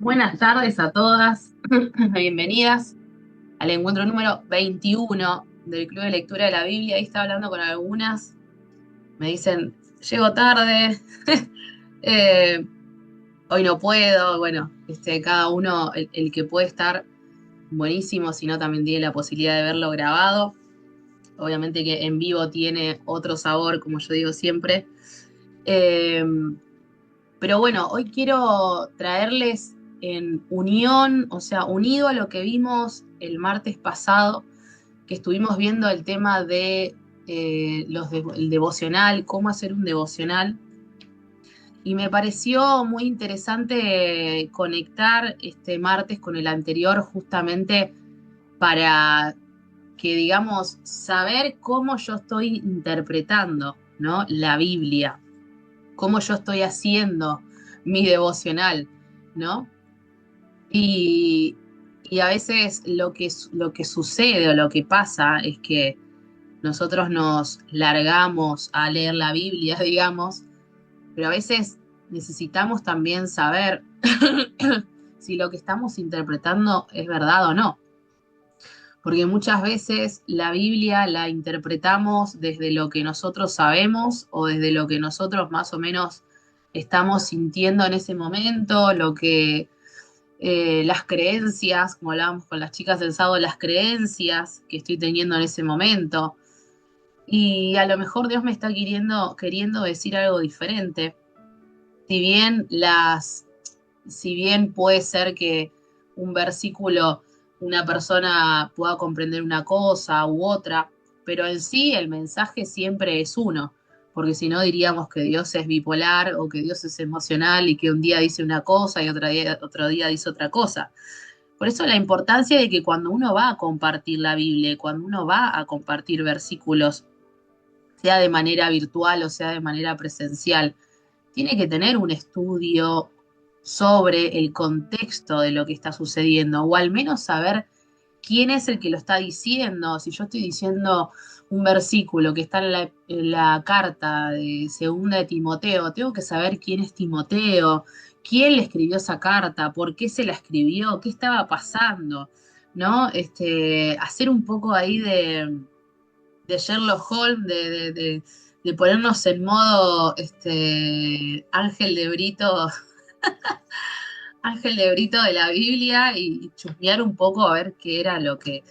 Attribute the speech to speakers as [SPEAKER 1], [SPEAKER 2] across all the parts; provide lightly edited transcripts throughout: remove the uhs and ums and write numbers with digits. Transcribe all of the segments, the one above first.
[SPEAKER 1] Buenas tardes a todas, bienvenidas al encuentro número 21 del Club de Lectura de la Biblia. Ahí estaba hablando con algunas, me dicen, llego tarde, eh, hoy no puedo. Bueno, cada uno, el que puede estar, buenísimo, si no también tiene la posibilidad de verlo grabado. Obviamente que en vivo tiene otro sabor, como yo digo siempre. Eh, Pero bueno, hoy quiero traerles en unión, o sea, unido a lo que vimos el martes pasado, que estuvimos viendo el tema de el devocional, cómo hacer un devocional. Y me pareció muy interesante conectar este martes con el anterior justamente para que, digamos, saber cómo yo estoy interpretando, ¿no? La Biblia, cómo yo estoy haciendo mi devocional, ¿no? Y, y a veces lo que sucede o lo que pasa es que nosotros nos largamos a leer la Biblia, digamos, pero a veces necesitamos también saber si lo que estamos interpretando es verdad o no. Porque muchas veces la Biblia la interpretamos desde lo que nosotros sabemos o desde lo que nosotros más o menos estamos sintiendo en ese momento, lo que las creencias, como hablábamos con las chicas del sábado, las creencias que estoy teniendo en ese momento. Y a lo mejor Dios me está queriendo decir algo diferente. Si bien si bien puede ser que un versículo una persona pueda comprender una cosa u otra, pero en sí el mensaje siempre es uno, porque si no diríamos que Dios es bipolar o que Dios es emocional y que un día dice una cosa y otro día dice otra cosa. Por eso la importancia de que cuando uno va a compartir la Biblia, cuando uno va a compartir versículos, sea de manera virtual o sea de manera presencial, tiene que tener un estudio sobre el contexto de lo que está sucediendo, o al menos saber quién es el que lo está diciendo. Si yo estoy diciendo un versículo que está en la carta de segunda de Timoteo, tengo que saber quién es Timoteo, quién le escribió esa carta, por qué se la escribió, qué estaba pasando, ¿no? Hacer un poco ahí de Sherlock Holmes, de ponernos en modo Ángel de Brito, Ángel de Brito de la Biblia y chusmear un poco a ver qué era lo que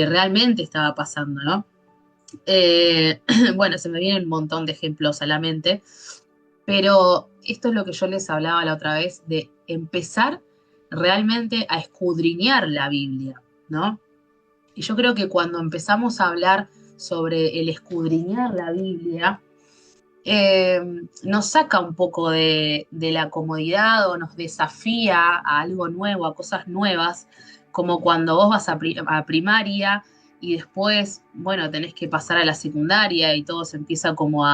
[SPEAKER 1] realmente estaba pasando, ¿no? Eh, bueno, se me vienen un montón de ejemplos a la mente, pero esto es lo que yo les hablaba la otra vez, de empezar realmente a escudriñar la Biblia, ¿no? Y yo creo que cuando empezamos a hablar sobre el escudriñar la Biblia, eh, nos saca un poco de la comodidad o nos desafía a algo nuevo, a cosas nuevas, como cuando vos vas a primaria y después, bueno, tenés que pasar a la secundaria y todo se empieza como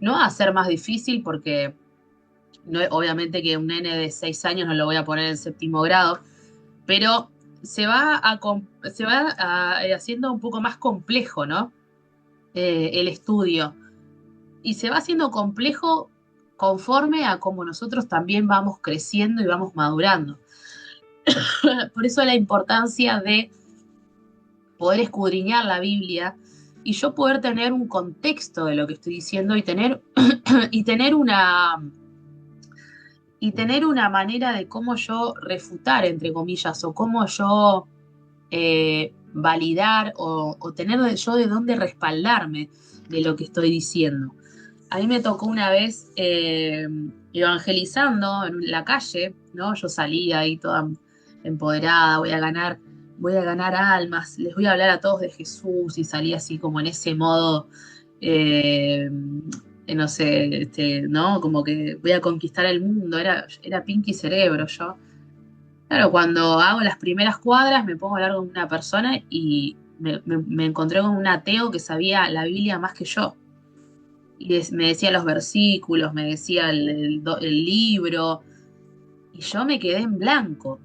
[SPEAKER 1] no a ser más difícil porque no, obviamente que un nene de 6 años no lo voy a poner en séptimo grado, pero se va haciendo un poco más complejo, ¿no? El estudio. Y se va haciendo complejo conforme a cómo nosotros también vamos creciendo y vamos madurando. Por eso la importancia de poder escudriñar la Biblia y yo poder tener un contexto de lo que estoy diciendo y tener y tener una manera de cómo yo refutar, entre comillas, o cómo yo validar o tener yo de dónde respaldarme de lo que estoy diciendo. A mí me tocó una vez evangelizando en la calle, ¿no? Yo salí ahí toda empoderada, voy a ganar almas, les voy a hablar a todos de Jesús y salí así como en ese modo, eh, no sé, ¿no? Como que voy a conquistar el mundo, era Pinky Cerebro yo. Claro, cuando hago las primeras cuadras me pongo a hablar con una persona y me encontré con un ateo que sabía la Biblia más que yo y me decía los versículos, me decía el libro, y yo me quedé en blanco.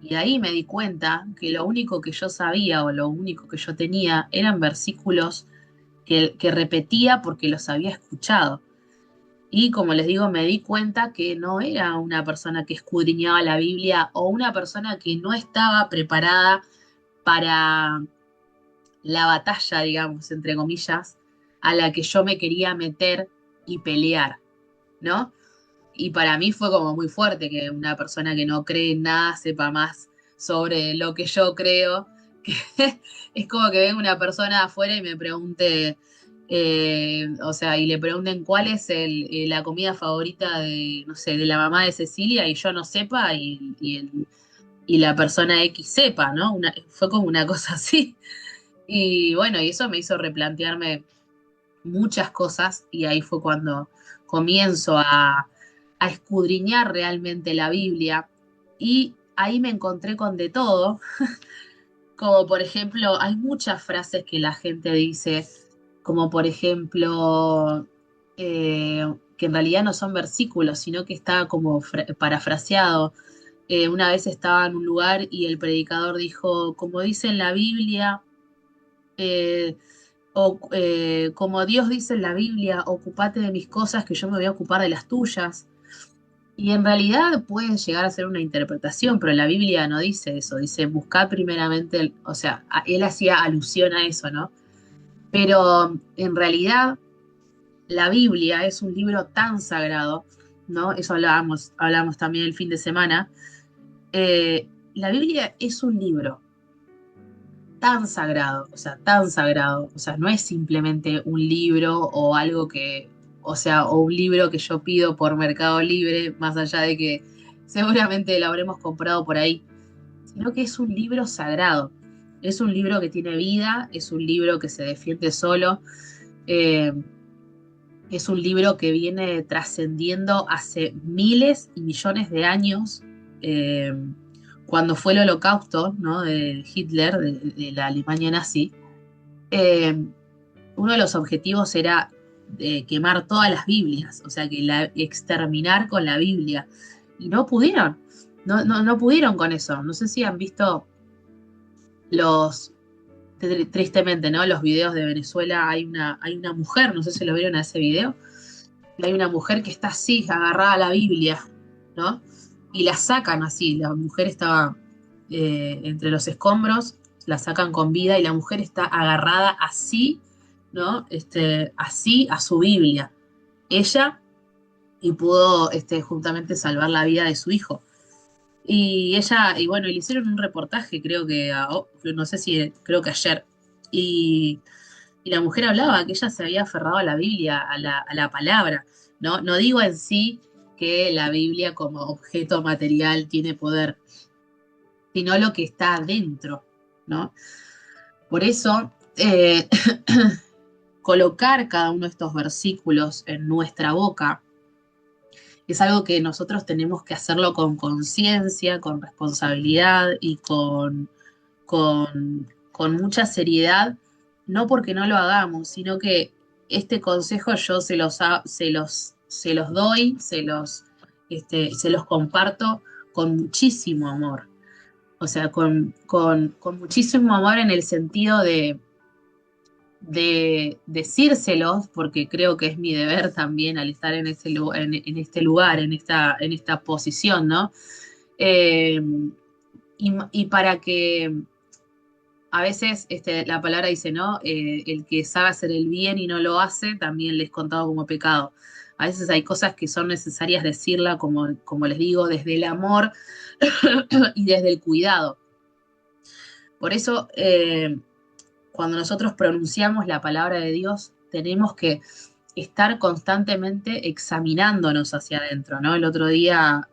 [SPEAKER 1] Y ahí me di cuenta que lo único que yo sabía o lo único que yo tenía eran versículos que repetía porque los había escuchado. Y como les digo, me di cuenta que no era una persona que escudriñaba la Biblia o una persona que no estaba preparada para la batalla, digamos, entre comillas, a la que yo me quería meter y pelear, ¿no? Y para mí fue como muy fuerte que una persona que no cree en nada sepa más sobre lo que yo creo, que es como que venga una persona afuera y me pregunte, o sea, y le pregunten cuál es la comida favorita de, no sé, de la mamá de Cecilia y yo no sepa y la persona X sepa, ¿no? Fue como una cosa así. Y bueno, y eso me hizo replantearme muchas cosas y ahí fue cuando comienzo a escudriñar realmente la Biblia y ahí me encontré con de todo, como por ejemplo, hay muchas frases que la gente dice, como por ejemplo, que en realidad no son versículos, sino que está como parafraseado. Una vez estaba en un lugar y el predicador dijo, como dice en la Biblia, eh, como Dios dice en la Biblia, ocupate de mis cosas que yo me voy a ocupar de las tuyas. Y en realidad puede llegar a ser una interpretación, pero la Biblia no dice eso, dice buscar primeramente, o sea, él hacía alusión a eso, ¿no? Pero en realidad la Biblia es un libro tan sagrado, ¿no? Eso hablábamos también el fin de semana. La Biblia es un libro tan sagrado, o sea, no es simplemente un libro o algo que, o sea, o un libro que yo pido por Mercado Libre, más allá de que seguramente lo habremos comprado por ahí, sino que es un libro sagrado, es un libro que tiene vida, es un libro que se defiende solo, eh, es un libro que viene trascendiendo hace miles y millones de años. eh, Cuando fue el holocausto, ¿no? De Hitler, de la Alemania nazi, eh, uno de los objetivos era quemar todas las Biblias, o sea, exterminar con la Biblia. Y no pudieron, no pudieron con eso. No sé si han visto los, tristemente, ¿no? Los videos de Venezuela, hay una mujer, no sé si lo vieron a ese video, hay una mujer que está así, agarrada a la Biblia, ¿no? Y la sacan así, la mujer estaba entre los escombros, la sacan con vida y la mujer está agarrada así, ¿no? Así a su Biblia. Ella y pudo juntamente salvar la vida de su hijo. Y ella, y bueno, le hicieron un reportaje, creo que, no sé si, creo que ayer. Y y la mujer hablaba que ella se había aferrado a la Biblia, a la palabra, ¿no? No digo en sí que la Biblia como objeto material tiene poder, sino lo que está adentro, ¿no? Por eso, colocar cada uno de estos versículos en nuestra boca es algo que nosotros tenemos que hacerlo con conciencia, con responsabilidad y con mucha seriedad, no porque no lo hagamos, sino que este consejo yo se los doy, se los comparto con muchísimo amor. O sea, con muchísimo amor en el sentido de decírselos, porque creo que es mi deber también al estar en este lugar, en esta posición, ¿no? Eh, y para que a veces la palabra dice, ¿no? El que sabe hacer el bien y no lo hace, también le es contado como pecado. A veces hay cosas que son necesarias decirla, como les digo, desde el amor y desde el cuidado. Por eso, cuando nosotros pronunciamos la palabra de Dios, tenemos que estar constantemente examinándonos hacia adentro, ¿no? El otro día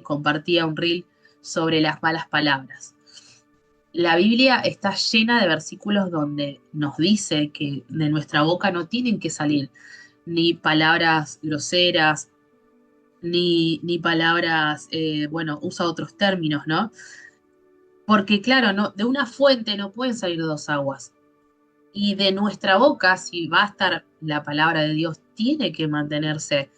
[SPEAKER 1] compartía un reel sobre las malas palabras. La Biblia está llena de versículos donde nos dice que de nuestra boca no tienen que salir ni palabras groseras, ni palabras, bueno, usa otros términos, ¿no? Porque claro, no, de una fuente no pueden salir dos aguas. Y de nuestra boca, si va a estar la palabra de Dios, tiene que mantenerse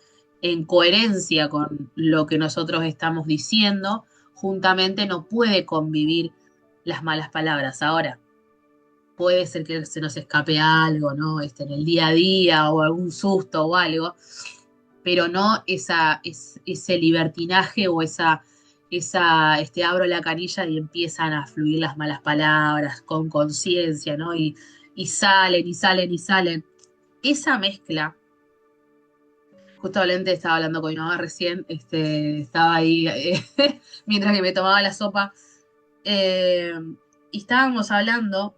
[SPEAKER 1] en coherencia con lo que nosotros estamos diciendo, juntamente no puede convivir las malas palabras. Ahora, puede ser que se nos escape algo, ¿no? En el día a día o algún susto o algo. pero no ese libertinaje o abro la canilla y empiezan a fluir las malas palabras con conciencia, ¿no? Y salen y salen y salen. Esa mezcla, justamente estaba hablando con mi mamá recién, estaba ahí mientras que me tomaba la sopa, eh, y estábamos hablando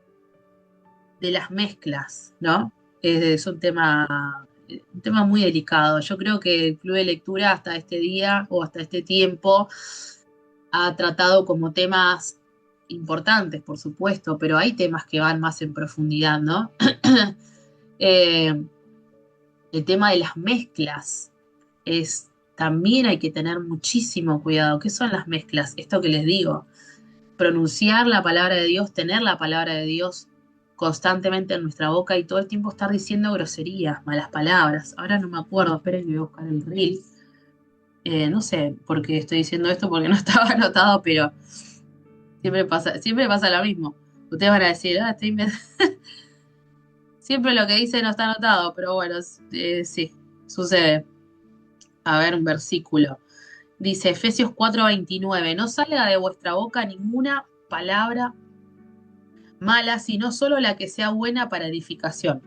[SPEAKER 1] de las mezclas, ¿no? Es un tema muy delicado. Yo creo que el Club de Lectura hasta este día o hasta este tiempo ha tratado como temas importantes, por supuesto, pero hay temas que van más en profundidad, ¿no? Eh, el tema de las mezclas también hay que tener muchísimo cuidado. ¿Qué son las mezclas? Esto que les digo, pronunciar la palabra de Dios, tener la palabra de Dios constantemente en nuestra boca y todo el tiempo estar diciendo groserías, malas palabras. Ahora no me acuerdo, esperen que voy a buscar el reel. No sé por qué estoy diciendo esto porque no estaba anotado, pero siempre pasa lo mismo. Ustedes van a decir, siempre lo que dice no está anotado, pero bueno, sí, sucede. A ver, un versículo. Dice Efesios 4:29, no salga de vuestra boca ninguna palabra mala, sino solo la que sea buena para edificación.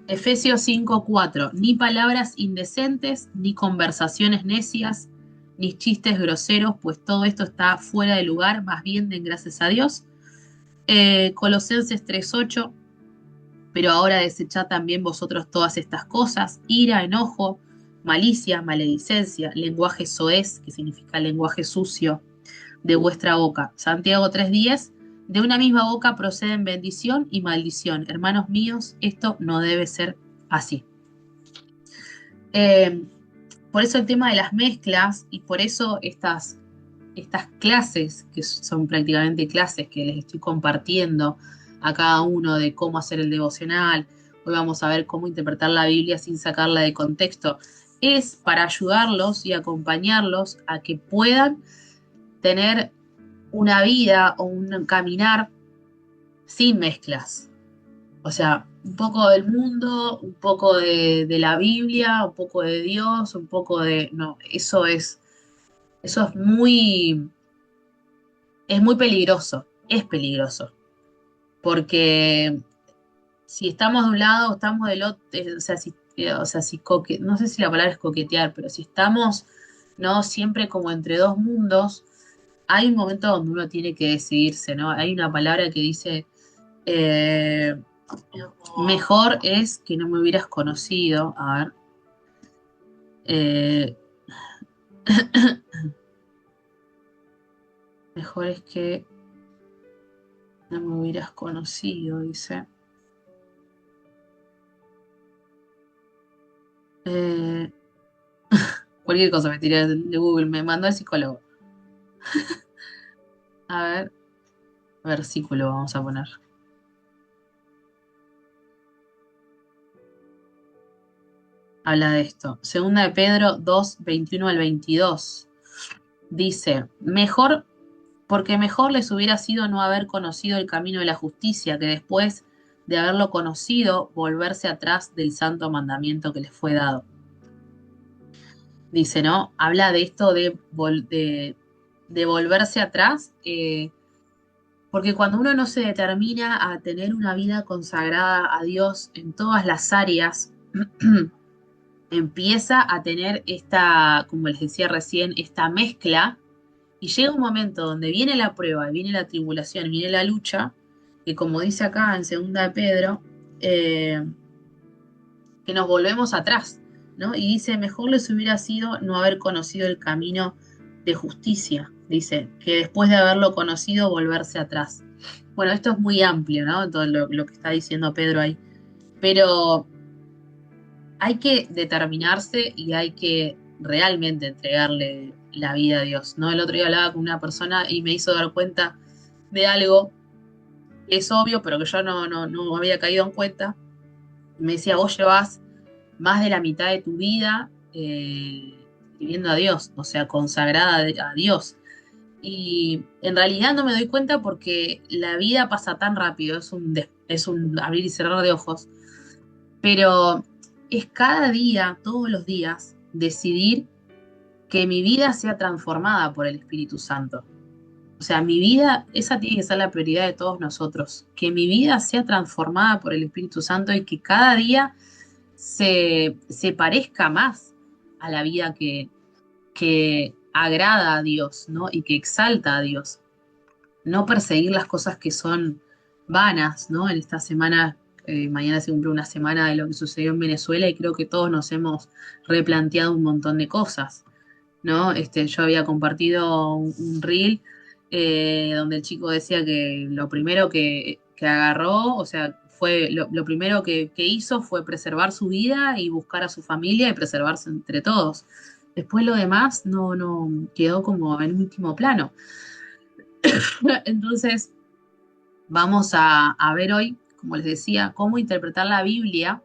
[SPEAKER 1] Efesios 5:4, ni palabras indecentes, ni conversaciones necias, ni chistes groseros, pues todo esto está fuera de lugar, más bien den gracias a Dios. Colosenses 3:8, pero ahora desechad también vosotros todas estas cosas, ira, enojo, malicia, maledicencia, lenguaje soez, que significa lenguaje sucio, de vuestra boca. Santiago 3:10, de una misma boca proceden bendición y maldición. Hermanos míos, esto no debe ser así. Eh, por eso el tema de las mezclas y por eso estas clases, que son prácticamente clases que les estoy compartiendo a cada uno de cómo hacer el devocional, hoy vamos a ver cómo interpretar la Biblia sin sacarla de contexto, es para ayudarlos y acompañarlos a que puedan tener una vida o un caminar sin mezclas. O sea, un poco del mundo, un poco de la Biblia, un poco de Dios, un poco de... No, eso es muy peligroso, es peligroso, porque si estamos de un lado o estamos del otro, no sé si la palabra es coquetear, pero si estamos, ¿no? Siempre como entre dos mundos, hay un momento donde uno tiene que decidirse, ¿no? Hay una palabra que dice, eh, mejor es que no me hubieras conocido, a ver, eh, mejor es que no me hubieras conocido, dice. Eh, Cualquier cosa me tiré de Google, me mandó el psicólogo. A ver, versículo vamos a poner. Habla de esto. Segunda de Pedro 2:21 al 22. Dice, porque mejor les hubiera sido no haber conocido el camino de la justicia que después de haberlo conocido, volverse atrás del santo mandamiento que les fue dado. Dice, ¿no? Habla de esto de volverse atrás, porque cuando uno no se determina a tener una vida consagrada a Dios en todas las áreas, empieza a tener como les decía recién, esta mezcla, y llega un momento donde viene la prueba, viene la tribulación, viene la lucha, que como dice acá en segunda de Pedro, eh, que nos volvemos atrás, ¿no? Y dice, mejor les hubiera sido no haber conocido el camino de justicia, dice, que después de haberlo conocido, volverse atrás. Bueno, esto es muy amplio, ¿no? Todo lo que está diciendo Pedro ahí. Pero hay que determinarse y hay que realmente entregarle la vida a Dios, ¿no? El otro día hablaba con una persona y me hizo dar cuenta de algo que es obvio, pero que yo no había caído en cuenta. Me decía, vos llevás más de la mitad de tu vida viviendo a Dios, o sea, consagrada a Dios. Y en realidad no me doy cuenta porque la vida pasa tan rápido, es un abrir y cerrar de ojos, pero es cada día, todos los días, decidir que mi vida sea transformada por el Espíritu Santo. O sea, mi vida, esa tiene que ser la prioridad de todos nosotros, que mi vida sea transformada por el Espíritu Santo y que cada día se parezca más a la vida que agrada a Dios, ¿no? Y que exalta a Dios. No perseguir las cosas que son vanas, ¿no? En esta semana, mañana se cumple una semana de lo que sucedió en Venezuela y creo que todos nos hemos replanteado un montón de cosas, ¿no? Yo había compartido un reel donde el chico decía que lo primero que agarró, o sea, fue lo primero que hizo fue preservar su vida y buscar a su familia y preservarse entre todos. Después lo demás no quedó como en último plano. Entonces, vamos a ver hoy, como les decía, cómo interpretar la Biblia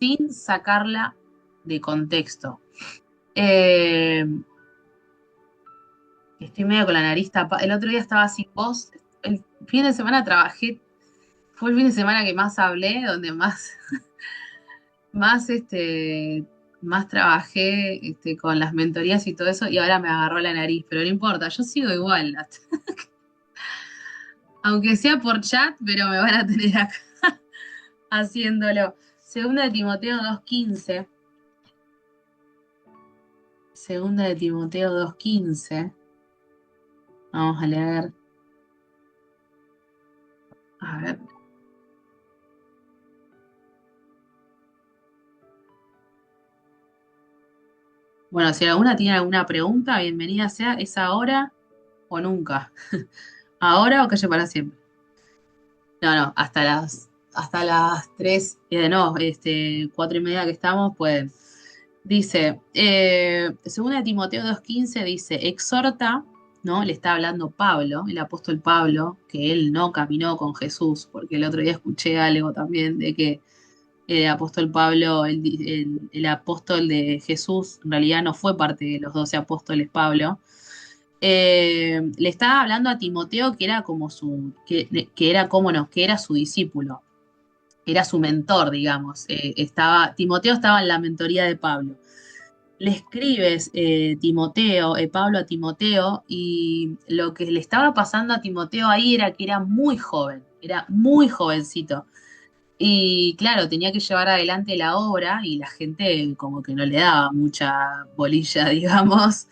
[SPEAKER 1] sin sacarla de contexto. Eh, Estoy medio con la nariz tapada. El otro día estaba sin voz. El fin de semana trabajé. Fue el fin de semana que más hablé, donde más, más trabajé con las mentorías y todo eso, y ahora me agarró la nariz. Pero no importa, yo sigo igual. Aunque sea por chat, pero me van a tener acá haciéndolo. Segunda de Timoteo 2:15. Segunda de Timoteo 2:15. Vamos a leer. A ver. Bueno, si alguna tiene alguna pregunta, bienvenida sea. ¿Es ahora o nunca? ¿Ahora o calle para siempre? No, hasta las 3, no, 4:30 que estamos, pueden. Dice, según Timoteo 2:15, dice, exhorta, ¿no? Le está hablando Pablo, el apóstol Pablo, que él no caminó con Jesús, porque el otro día escuché algo también de que el apóstol Pablo, el apóstol de Jesús, en realidad no fue parte de los 12 apóstoles Pablo. Le estaba hablando a Timoteo que era como que era como no, que era su discípulo, era su mentor, digamos. Timoteo estaba en la mentoría de Pablo. Le escribes Pablo a Timoteo, y lo que le estaba pasando a Timoteo ahí era que era muy joven, era muy jovencito. Y claro, tenía que llevar adelante la obra y la gente como que no le daba mucha bolilla, digamos.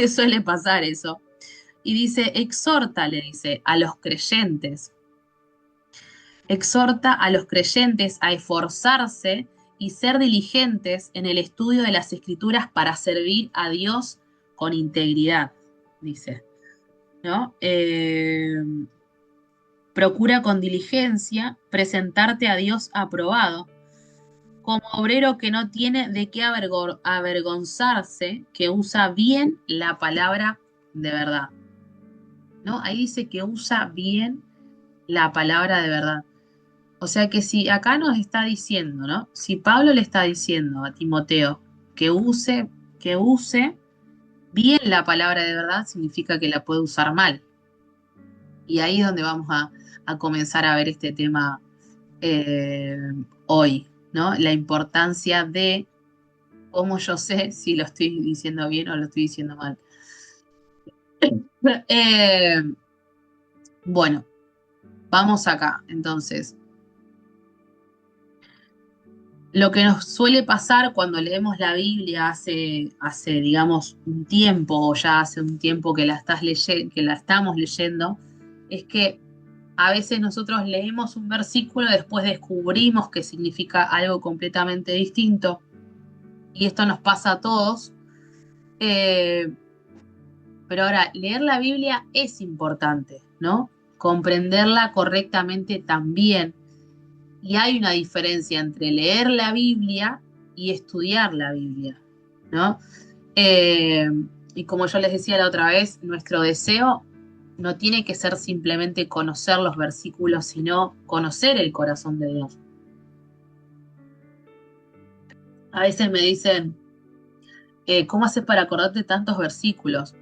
[SPEAKER 1] Suele pasar eso. Y dice, exhorta, le dice, a los creyentes. Exhorta a los creyentes a esforzarse y ser diligentes en el estudio de las escrituras para servir a Dios con integridad, dice, ¿no? Procura con diligencia presentarte a Dios aprobado, como obrero que no tiene de qué avergonzarse, que usa bien la palabra de verdad, ¿no? Ahí dice que usa bien la palabra de verdad. O sea que si acá nos está diciendo, ¿no? Si Pablo le está diciendo a Timoteo que use bien la palabra de verdad, significa que la puede usar mal. Y ahí es donde vamos a comenzar a ver este tema hoy, ¿no? La importancia de cómo yo sé si lo estoy diciendo bien o lo estoy diciendo mal. Eh, bueno, vamos acá, entonces. Lo que nos suele pasar cuando leemos la Biblia digamos, un tiempo, o ya hace un tiempo que que la estamos leyendo, es que a veces nosotros leemos un versículo, después descubrimos que significa algo completamente distinto, y esto nos pasa a todos. Pero ahora, leer la Biblia es importante, ¿no? Comprenderla correctamente también. Y hay una diferencia entre leer la Biblia y estudiar la Biblia, ¿no? Eh, y como yo les decía la otra vez, nuestro deseo no tiene que ser simplemente conocer los versículos, sino conocer el corazón de Dios. A veces me dicen, ¿cómo haces para acordarte tantos versículos?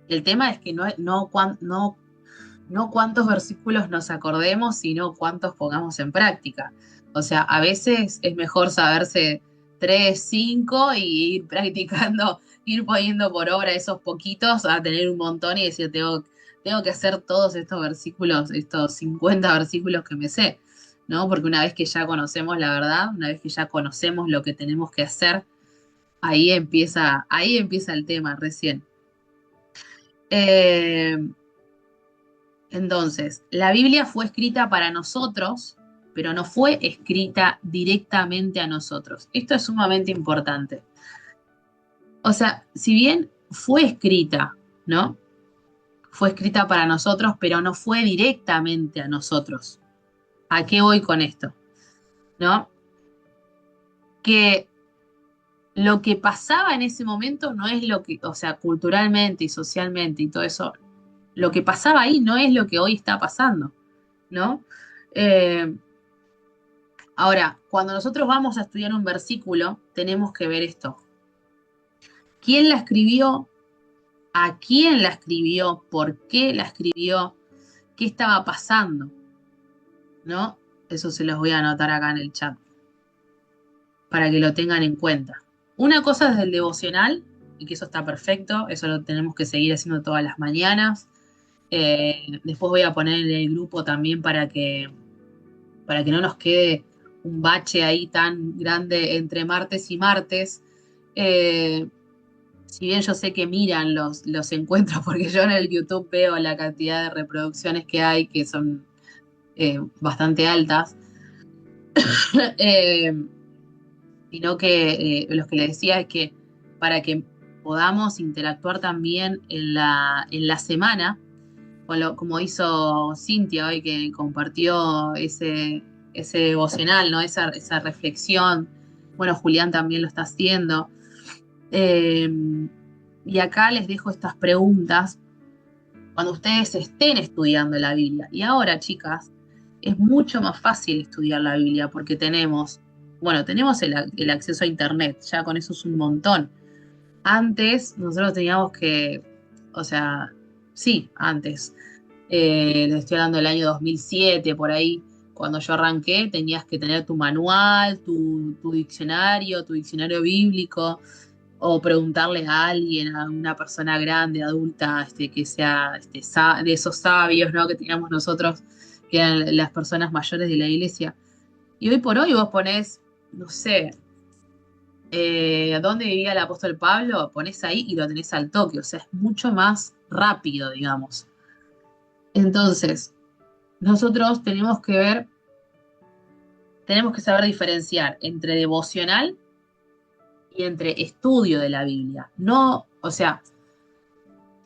[SPEAKER 1] El tema es que no cuántos versículos nos acordemos, sino cuántos pongamos en práctica. O sea, a veces es mejor saberse 3, 5 y ir practicando, ir poniendo por obra esos poquitos a tener un montón y decir, tengo que hacer todos estos versículos, estos 50 versículos que me sé, ¿no? Porque una vez que ya conocemos la verdad, una vez que ya conocemos lo que tenemos que hacer, ahí empieza el tema recién. Eh, entonces, la Biblia fue escrita para nosotros, pero no fue escrita directamente a nosotros. Esto es sumamente importante. O sea, si bien fue escrita, ¿no? Fue escrita para nosotros, pero no fue directamente a nosotros. ¿A qué voy con esto? ¿No? Que lo que pasaba en ese momento no es lo que, o sea, culturalmente y socialmente y todo eso, lo que pasaba ahí no es lo que hoy está pasando, ¿no? Eh, Ahora, cuando nosotros vamos a estudiar un versículo, tenemos que ver esto. ¿Quién la escribió? ¿A quién la escribió? ¿Por qué la escribió? ¿Qué estaba pasando? ¿No? Eso se los voy a anotar acá en el chat para que lo tengan en cuenta. Una cosa es el devocional, y que eso está perfecto, eso lo tenemos que seguir haciendo todas las mañanas. Después voy a poner en el grupo también para que no nos quede un bache ahí tan grande entre martes y martes. Eh, si bien yo sé que miran los encuentros, porque yo en el YouTube veo la cantidad de reproducciones que hay, que son bastante altas, eh, sino que lo que les decía es que para que podamos interactuar también en la semana, como hizo Cintia hoy, que compartió ese devocional, ¿no? Esa reflexión. Bueno, Julián también lo está haciendo. Eh, y acá les dejo estas preguntas cuando ustedes estén estudiando la Biblia. Y ahora, chicas, es mucho más fácil estudiar la Biblia porque tenemos el acceso a Internet, ya con eso es un montón. Antes nosotros teníamos que, o sea, sí, antes, les estoy hablando del año 2007, por ahí, cuando yo arranqué, tenías que tener tu manual, tu diccionario bíblico, o preguntarle a alguien, a una persona grande, adulta, que sea de esos sabios, ¿no? Que teníamos nosotros, que eran las personas mayores de la iglesia. Y hoy por hoy vos ponés, no sé, dónde vivía el apóstol Pablo, ponés ahí y lo tenés al toque, o sea, es mucho más rápido, digamos. Entonces, nosotros tenemos que saber diferenciar entre devocional y entre estudio de la Biblia. No, o sea,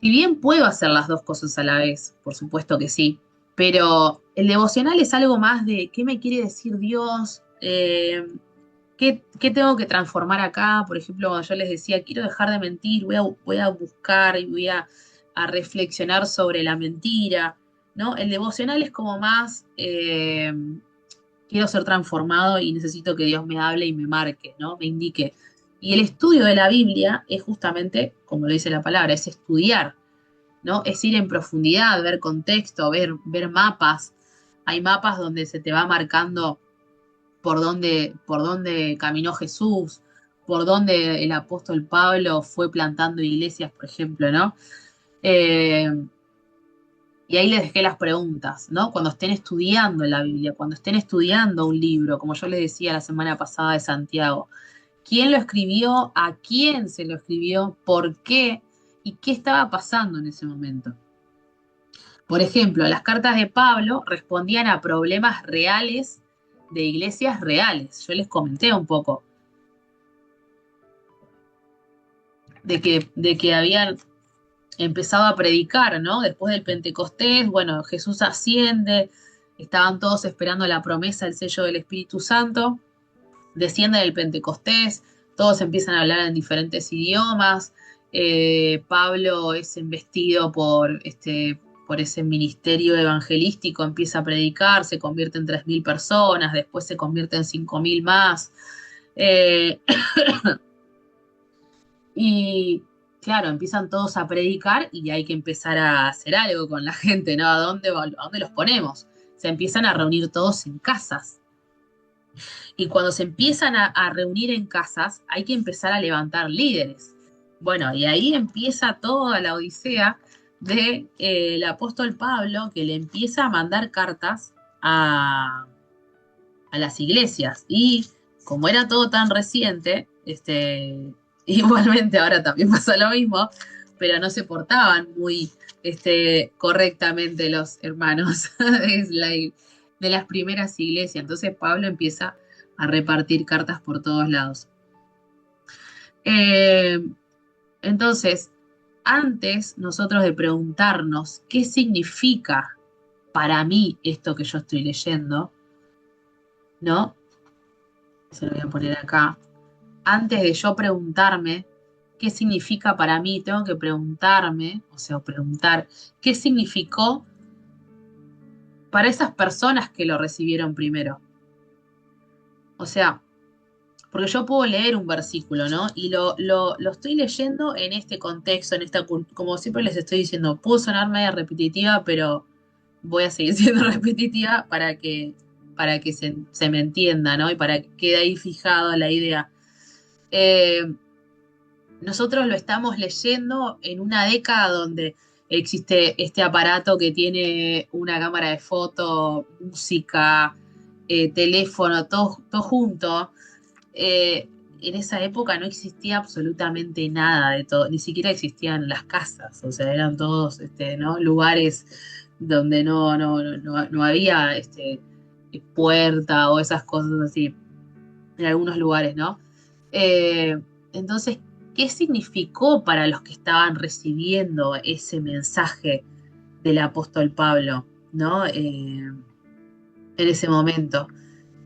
[SPEAKER 1] si bien puedo hacer las dos cosas a la vez, por supuesto que sí, pero el devocional es algo más de qué me quiere decir Dios, qué tengo que transformar acá. Por ejemplo, cuando yo les decía, quiero dejar de mentir, voy a buscar y a reflexionar sobre la mentira, ¿no? El devocional es como más, quiero ser transformado y necesito que Dios me hable y me marque, ¿no? Me indique. Y el estudio de la Biblia es justamente, como lo dice la palabra, es estudiar, ¿no? Es ir en profundidad, ver contexto, ver mapas. Hay mapas donde se te va marcando por dónde caminó Jesús, por dónde el apóstol Pablo fue plantando iglesias, por ejemplo, ¿no? Eh, y ahí les dejé las preguntas, ¿no? Cuando estén estudiando la Biblia, cuando estén estudiando un libro, como yo les decía la semana pasada de Santiago, ¿quién lo escribió? ¿A quién se lo escribió? ¿Por qué? ¿Y qué estaba pasando en ese momento? Por ejemplo, las cartas de Pablo respondían a problemas reales de iglesias reales. Yo les comenté un poco de que habían empezado a predicar, ¿no? Después del Pentecostés, bueno, Jesús asciende, estaban todos esperando la promesa, el sello del Espíritu Santo, desciende del Pentecostés, todos empiezan a hablar en diferentes idiomas, Pablo es investido por ese ministerio evangelístico, empieza a predicar, se convierte en 3.000 personas, después se convierte en 5.000 más. Eh, y claro, empiezan todos a predicar y hay que empezar a hacer algo con la gente, ¿no? ¿A dónde los ponemos? Se empiezan a reunir todos en casas. Y cuando se empiezan a reunir en casas, hay que empezar a levantar líderes. Bueno, y ahí empieza toda la odisea de, el apóstol Pablo, que le empieza a mandar cartas a, a las iglesias. Y como era todo tan reciente, igualmente ahora también pasa lo mismo, pero no se portaban muy correctamente los hermanos de las primeras iglesias. Entonces Pablo empieza a repartir cartas por todos lados. Eh, entonces, antes nosotros de preguntarnos qué significa para mí esto que yo estoy leyendo, ¿no? Se lo voy a poner acá. Antes de yo preguntarme qué significa para mí, tengo que preguntarme, o sea, preguntar qué significó para esas personas que lo recibieron primero. O sea, porque yo puedo leer un versículo, ¿no? Y lo estoy leyendo en este contexto, como siempre les estoy diciendo, puedo sonar media repetitiva, pero voy a seguir siendo repetitiva para que se me entienda, ¿no? Y para que quede ahí fijado la idea. Eh, Nosotros lo estamos leyendo en una década donde existe este aparato que tiene una cámara de foto, música, teléfono, todo junto. Eh, en esa época no existía absolutamente nada de todo, ni siquiera existían las casas, o sea, eran todos ¿no? lugares donde no había puerta o esas cosas así, en algunos lugares, ¿no? Eh, entonces, ¿qué significó para los que estaban recibiendo ese mensaje del apóstol Pablo, ¿no? En ese momento,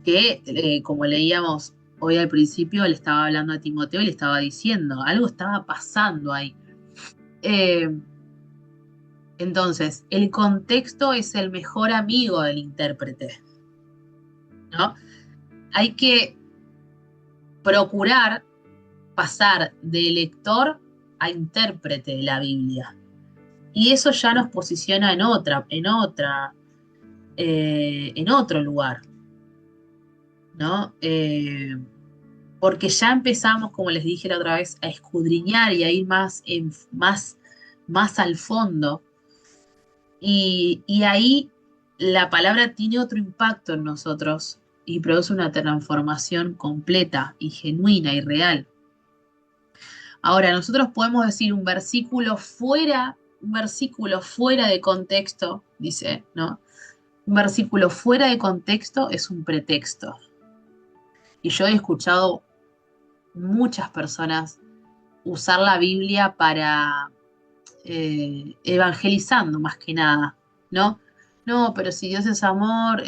[SPEAKER 1] que como leíamos hoy al principio, le estaba hablando a Timoteo y le estaba diciendo, algo estaba pasando ahí. Eh, entonces, el contexto es el mejor amigo del intérprete, ¿no? Hay que procurar pasar de lector a intérprete de la Biblia. Y eso ya nos posiciona en otro lugar, ¿no? Porque ya empezamos, como les dije la otra vez, a escudriñar y a ir más al fondo. Y ahí la palabra tiene otro impacto en nosotros y produce una transformación completa y genuina y real. Ahora, nosotros podemos decir un versículo fuera de contexto, dice, ¿no? Un versículo fuera de contexto es un pretexto. Y yo he escuchado muchas personas usar la Biblia para evangelizando más que nada, ¿no? No, pero si Dios es amor,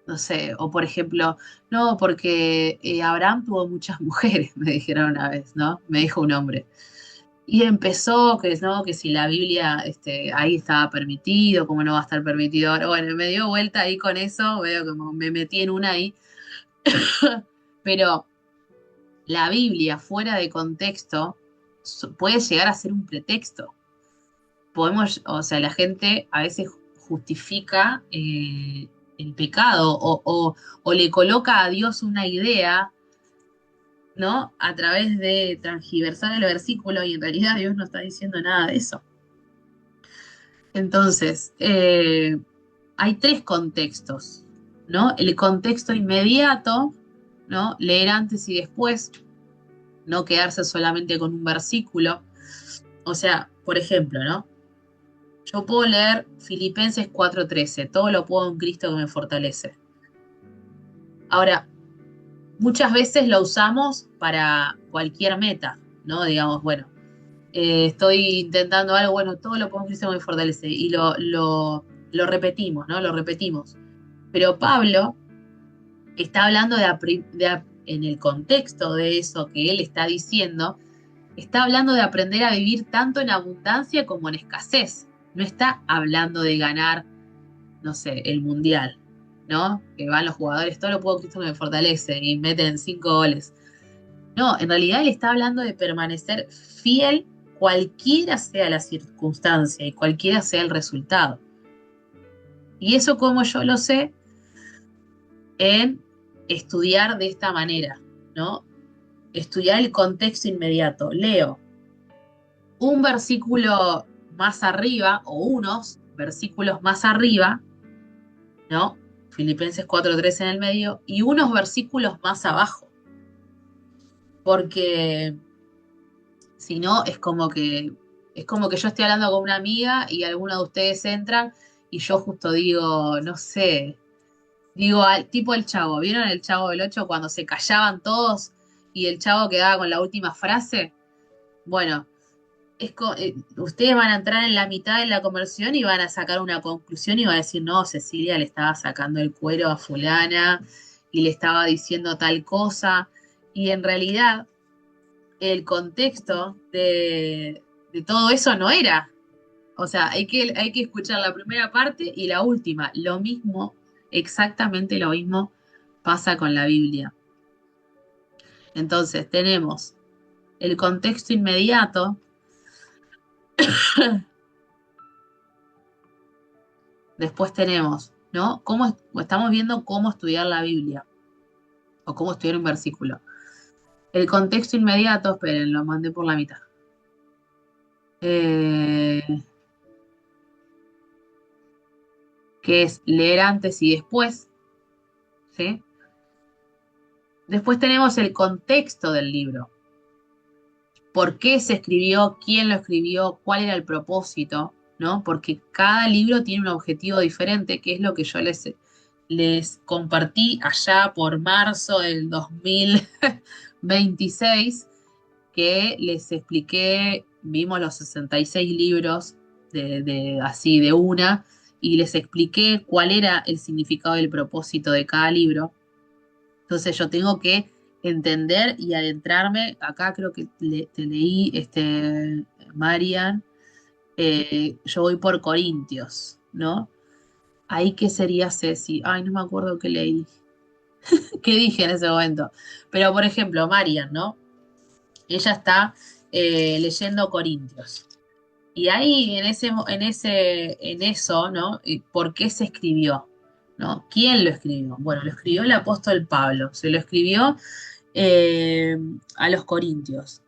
[SPEAKER 1] no sé, o por ejemplo, no, porque Abraham tuvo muchas mujeres, me dijeron una vez, ¿no? Me dijo un hombre. Y empezó que no, que si la Biblia ahí estaba permitido, cómo no va a estar permitido ahora. Bueno, me dio vuelta ahí con eso, veo como me metí en una ahí. Pero la Biblia fuera de contexto puede llegar a ser un pretexto. Podemos, o sea, la gente a veces justifica el pecado o le coloca a Dios una idea, ¿no? A través de transgiversar el versículo y en realidad Dios no está diciendo nada de eso. Entonces, hay tres contextos, ¿no? El contexto inmediato, ¿no? Leer antes y después, no quedarse solamente con un versículo. O sea, por ejemplo, ¿no? Yo puedo leer Filipenses 4:13, todo lo puedo en Cristo que me fortalece. Ahora, muchas veces lo usamos para cualquier meta, ¿no? Digamos, bueno, estoy intentando algo, bueno, todo lo puedo en Cristo que me fortalece. Y lo repetimos, ¿no? Lo repetimos. Pero Pablo está hablando en el contexto de eso que él está diciendo, está hablando de aprender a vivir tanto en abundancia como en escasez. No está hablando de ganar, no sé, el mundial, ¿no? Que van los jugadores, todo lo puedo Cristo que me fortalece y meten 5 goles. No, en realidad él está hablando de permanecer fiel cualquiera sea la circunstancia y cualquiera sea el resultado. Y eso como yo lo sé, en estudiar de esta manera, ¿no? Estudiar el contexto inmediato. Leo un versículo más arriba o unos versículos más arriba, ¿no? Filipenses 4:13 en el medio y unos versículos más abajo, porque si no es como que yo estoy hablando con una amiga y alguno de ustedes entran y yo justo digo, no sé, digo tipo el Chavo, ¿vieron el Chavo del Ocho cuando se callaban todos y el Chavo quedaba con la última frase? Bueno, ustedes van a entrar en la mitad de la conversión y van a sacar una conclusión y van a decir, no, Cecilia le estaba sacando el cuero a fulana y le estaba diciendo tal cosa. Y en realidad el contexto de todo eso no era. O sea, hay que escuchar la primera parte y la última. Lo mismo, exactamente lo mismo pasa con la Biblia. Entonces tenemos el contexto inmediato. Después tenemos, ¿no? Estamos viendo cómo estudiar la Biblia o cómo estudiar un versículo. El contexto inmediato, esperen, lo mandé por la mitad. Eh, que es leer antes y después, ¿sí? Después tenemos el contexto del libro. ¿Por qué se escribió? ¿Quién lo escribió? ¿Cuál era el propósito? ¿No? Porque cada libro tiene un objetivo diferente, que es lo que yo les compartí allá por marzo del 2026, que les expliqué, vimos los 66 libros así de una, y les expliqué cuál era el significado del propósito de cada libro. Entonces yo tengo que entender y adentrarme. Acá creo que te leí, Marian, yo voy por Corintios, ¿no? Ahí qué sería Ceci. Ay, no me acuerdo qué leí, qué dije en ese momento. Pero por ejemplo, Marian, ¿no? Ella está leyendo Corintios. Y ahí en eso, ¿no? ¿Por qué se escribió? ¿No? ¿Quién lo escribió? Bueno, lo escribió el apóstol Pablo. Se lo escribió eh, a los corintios.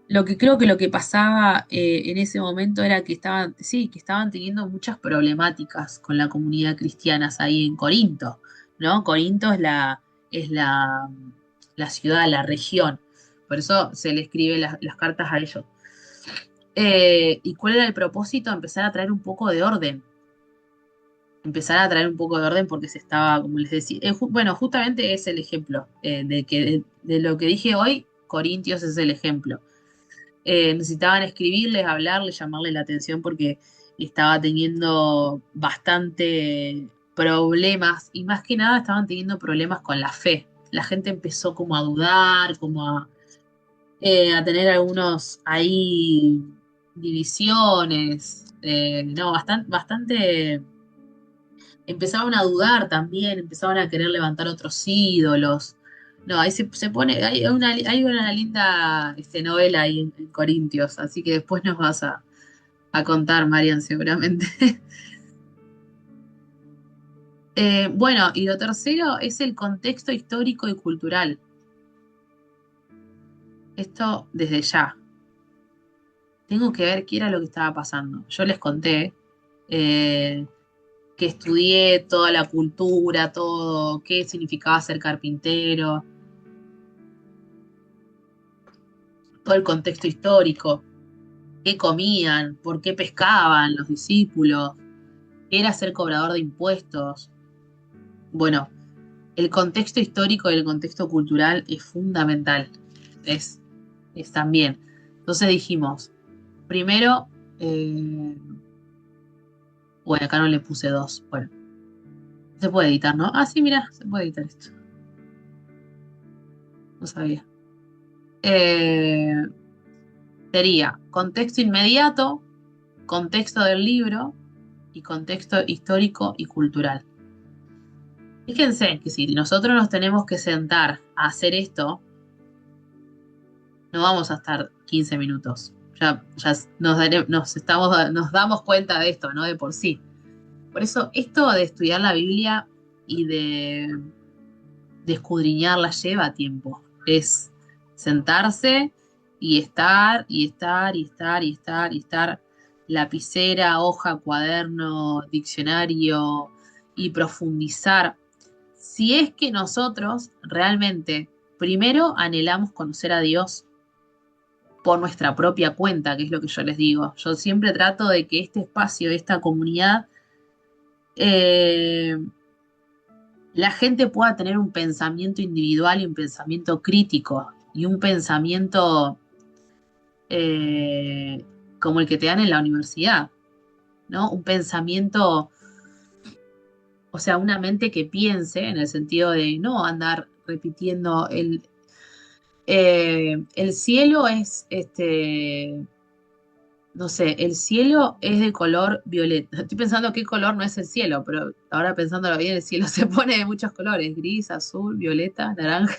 [SPEAKER 1] Lo que creo que lo que pasaba en ese momento era que estaban teniendo muchas problemáticas con la comunidad cristiana ahí en Corinto, ¿no? Corinto es la ciudad, la región. Por eso se le escribe las cartas a ellos. ¿Y cuál era el propósito? Empezar a traer un poco de orden. Empezar a traer un poco de orden porque se estaba, como les decía, bueno, justamente es el ejemplo de lo que dije hoy, Corintios es el ejemplo. Necesitaban escribirles, hablarles, llamarles la atención porque estaba teniendo bastante problemas y más que nada estaban teniendo problemas con la fe. La gente empezó como a dudar, como a tener algunos ahí divisiones, no, bastante, empezaban a dudar también, empezaban a querer levantar otros ídolos. No, ahí se pone, hay una linda novela ahí en Corintios, así que después nos vas a contar, Marian, seguramente. Bueno, y lo tercero es el contexto histórico y cultural. Esto desde ya. Tengo que ver qué era lo que estaba pasando. Yo les conté eh, que estudié toda la cultura, todo, qué significaba ser carpintero, todo el contexto histórico, qué comían, por qué pescaban los discípulos, qué era ser cobrador de impuestos. Bueno, el contexto histórico y el contexto cultural es fundamental, es, es también. Entonces dijimos, primero, bueno, acá no le puse dos, bueno, se puede editar, ¿no? Ah, sí, mira, se puede editar esto, no sabía. Eh, Sería contexto inmediato, contexto del libro y contexto histórico y cultural. Fíjense que si nosotros nos tenemos que sentar a hacer esto, no vamos a estar 15 minutos. Ya nos damos cuenta de esto, ¿no? De por sí. Por eso, esto de estudiar la Biblia y de escudriñarla lleva tiempo. Es sentarse y estar, y estar, y estar, y estar, y estar, lapicera, hoja, cuaderno, diccionario, y profundizar. Si es que nosotros realmente, primero, anhelamos conocer a Dios por nuestra propia cuenta, que es lo que yo les digo. Yo siempre trato de que este espacio, esta comunidad, eh, la gente pueda tener un pensamiento individual y un pensamiento crítico y un pensamiento eh, como el que te dan en la universidad, ¿no? Un pensamiento, o sea, una mente que piense en el sentido de no andar repitiendo el cielo es no sé, el cielo es de color violeta. Estoy pensando qué color no es el cielo, pero ahora pensándolo bien, el cielo se pone de muchos colores, gris, azul, violeta, naranja.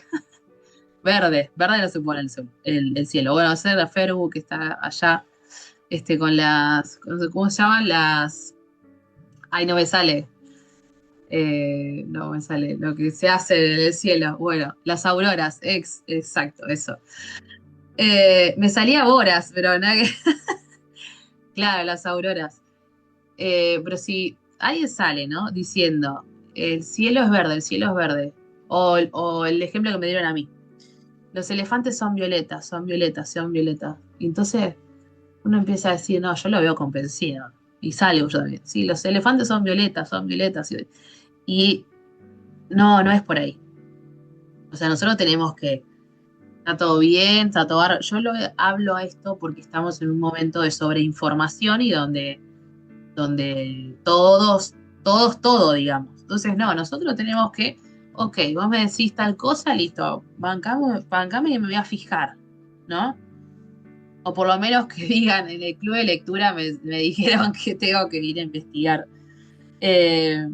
[SPEAKER 1] Verde, verde no se pone el cielo. Bueno, hacer la Ferbu que está allá, con las, no sé cómo se llaman, las, ay, no me sale, no me sale, lo que se hace en el cielo, bueno, las auroras, exacto, eso. Me salía Boras, pero nada que, claro, las auroras. Pero si alguien sale, ¿no? Diciendo, el cielo es verde, el cielo es verde, o el ejemplo que me dieron a mí, los elefantes son violetas, son violetas, son violetas. Y entonces uno empieza a decir, no, yo lo veo convencido. Y salgo yo también. Sí, los elefantes son violetas, son violetas. Y no, no es por ahí. O sea, nosotros tenemos que, está todo bien, está todo yo hablo a esto porque estamos en un momento de sobreinformación y donde todos, todo, digamos. Entonces, no, nosotros tenemos que, ok, vos me decís tal cosa, listo, bancame y me voy a fijar, ¿no? O por lo menos que digan, en el club de lectura me dijeron que tengo que ir a investigar. Eh,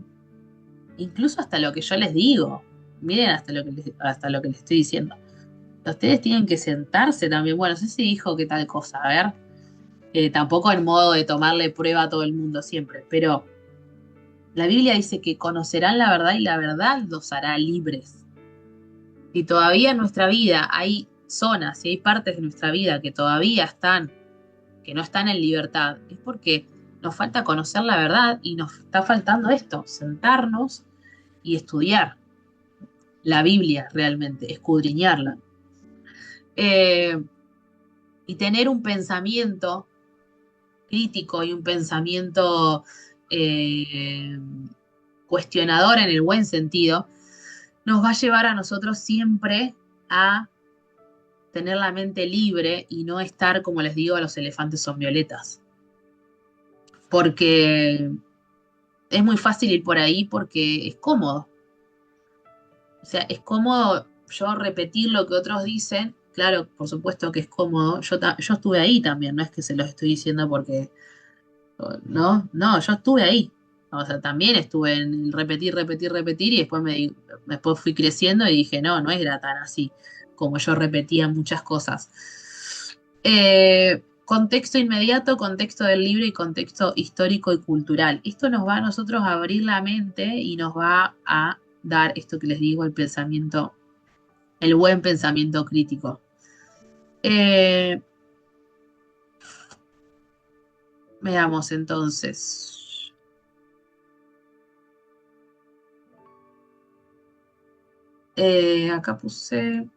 [SPEAKER 1] Incluso hasta lo que yo les digo. Miren hasta lo que les estoy diciendo. Ustedes tienen que sentarse también. Bueno, no sé si dijo que tal cosa, a ver. Tampoco en modo de tomarle prueba a todo el mundo siempre, pero la Biblia dice que conocerán la verdad y la verdad los hará libres. Y todavía en nuestra vida hay zonas y hay partes de nuestra vida que no están en libertad, es porque nos falta conocer la verdad y nos está faltando esto, sentarnos y estudiar la Biblia realmente, escudriñarla. Eh, y tener un pensamiento crítico y un pensamiento eh, cuestionador en el buen sentido, nos va a llevar a nosotros siempre a tener la mente libre y no estar, como les digo, los elefantes son violetas. Porque es muy fácil ir por ahí porque es cómodo. O sea, es cómodo yo repetir lo que otros dicen. Claro, por supuesto que es cómodo. Yo estuve ahí también, no es que se los estoy diciendo porque, no, no, yo estuve ahí. O sea, también estuve en el repetir, repetir, repetir y después fui creciendo y dije, no, no era tan así como yo repetía muchas cosas. Contexto inmediato, contexto del libro y contexto histórico y cultural. Esto nos va a nosotros a abrir la mente y nos va a dar esto que les digo, el pensamiento, el buen pensamiento crítico. Eh, Veamos entonces. Acá puse.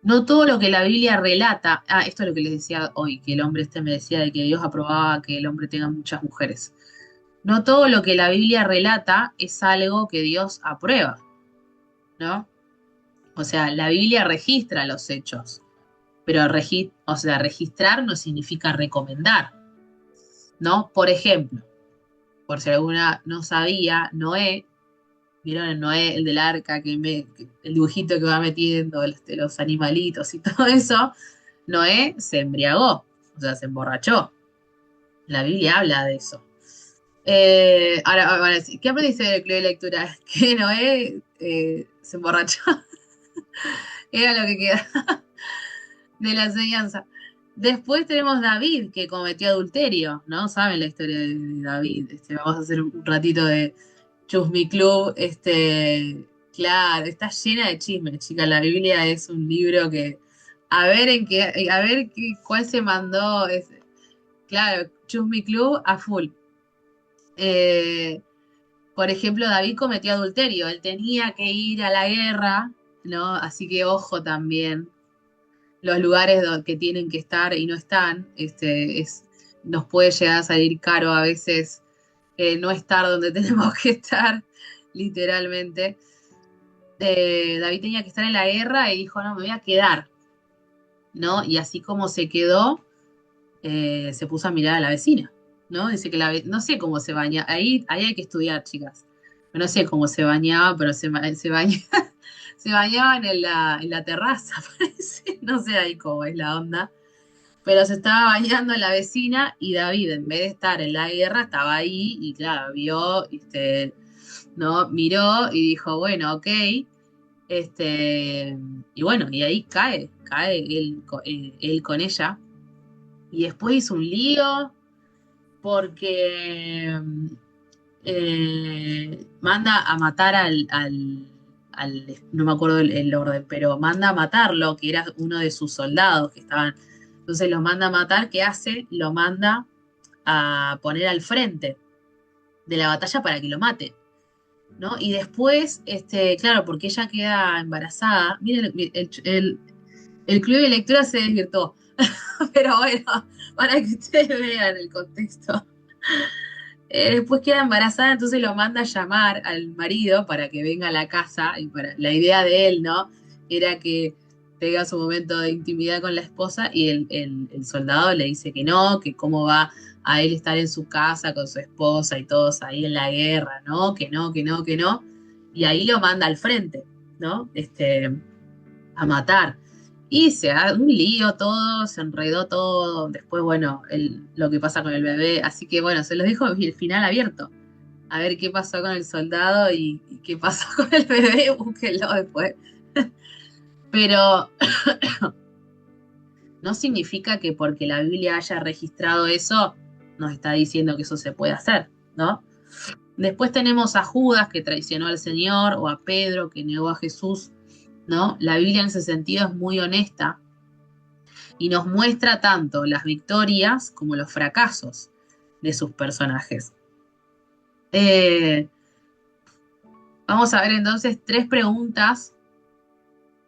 [SPEAKER 1] No todo lo que la Biblia relata. Ah, esto es lo que les decía hoy, que el hombre me decía de que Dios aprobaba que el hombre tenga muchas mujeres. No todo lo que la Biblia relata es algo que Dios aprueba, ¿no? O sea, la Biblia registra los hechos, pero o sea, registrar no significa recomendar, ¿no? Por ejemplo, por si alguna no sabía, Noé, ¿vieron el Noé, el del arca, el dibujito que va metiendo los animalitos y todo eso? Noé se embriagó, o sea, se emborrachó. La Biblia habla de eso. Ahora van a decir, ¿qué aprendiste del club de lectura? Que Noé se emborrachó. Era lo que queda de la enseñanza. Después tenemos David, que cometió adulterio, ¿no? ¿Saben la historia de David? Vamos a hacer un ratito de Chusmi Club. Claro, está llena de chismes, chica. La Biblia es un libro que, cuál se mandó. Claro, Chusmi Club a full. Eh, por ejemplo, David cometió adulterio. Él tenía que ir a la guerra, ¿no? Así que ojo también los lugares que tienen que estar y no están, nos puede llegar a salir caro a veces no estar donde tenemos que estar, literalmente. David tenía que estar en la guerra y dijo, no, me voy a quedar, ¿no? Y así como se quedó, se puso a mirar a la vecina, ¿no? Dice que no sé cómo se baña, ahí hay que estudiar, chicas. No sé cómo se bañaba, pero se bañaba, se bañaban en la terraza, parece. No sé ahí cómo es la onda. Pero se estaba bañando la vecina y David, en vez de estar en la guerra, estaba ahí y claro, vio, ¿no? Miró y dijo, bueno, ok. Y bueno, y ahí cae él con ella. Y después hizo un lío porque manda a matar no me acuerdo el orden, pero manda a matarlo, que era uno de sus soldados que estaban. Entonces lo manda a matar, ¿qué hace? Lo manda a poner al frente de la batalla para que lo mate, ¿no? Y después, claro, porque ella queda embarazada. Miren, el club de lectura se desvirtuó, pero bueno, para que ustedes vean el contexto. Después queda embarazada, entonces lo manda a llamar al marido para que venga a la casa. Y la idea de él, ¿no? Era que tenga su momento de intimidad con la esposa y el soldado le dice que no, que cómo va a él estar en su casa con su esposa y todos ahí en la guerra, ¿no? Que no, que no, que no. Y ahí lo manda al frente, ¿no? A matar. Y se ha un lío todo, se enredó todo. Después, bueno, lo que pasa con el bebé. Así que bueno, se los dejo el final abierto. A ver qué pasó con el soldado y qué pasó con el bebé, búsquenlo después. Pero no significa que porque la Biblia haya registrado eso, nos está diciendo que eso se puede hacer, ¿no? Después tenemos a Judas que traicionó al Señor o a Pedro que negó a Jesús, ¿no? La Biblia en ese sentido es muy honesta y nos muestra tanto las victorias como los fracasos de sus personajes. Eh, Vamos a ver entonces 3 preguntas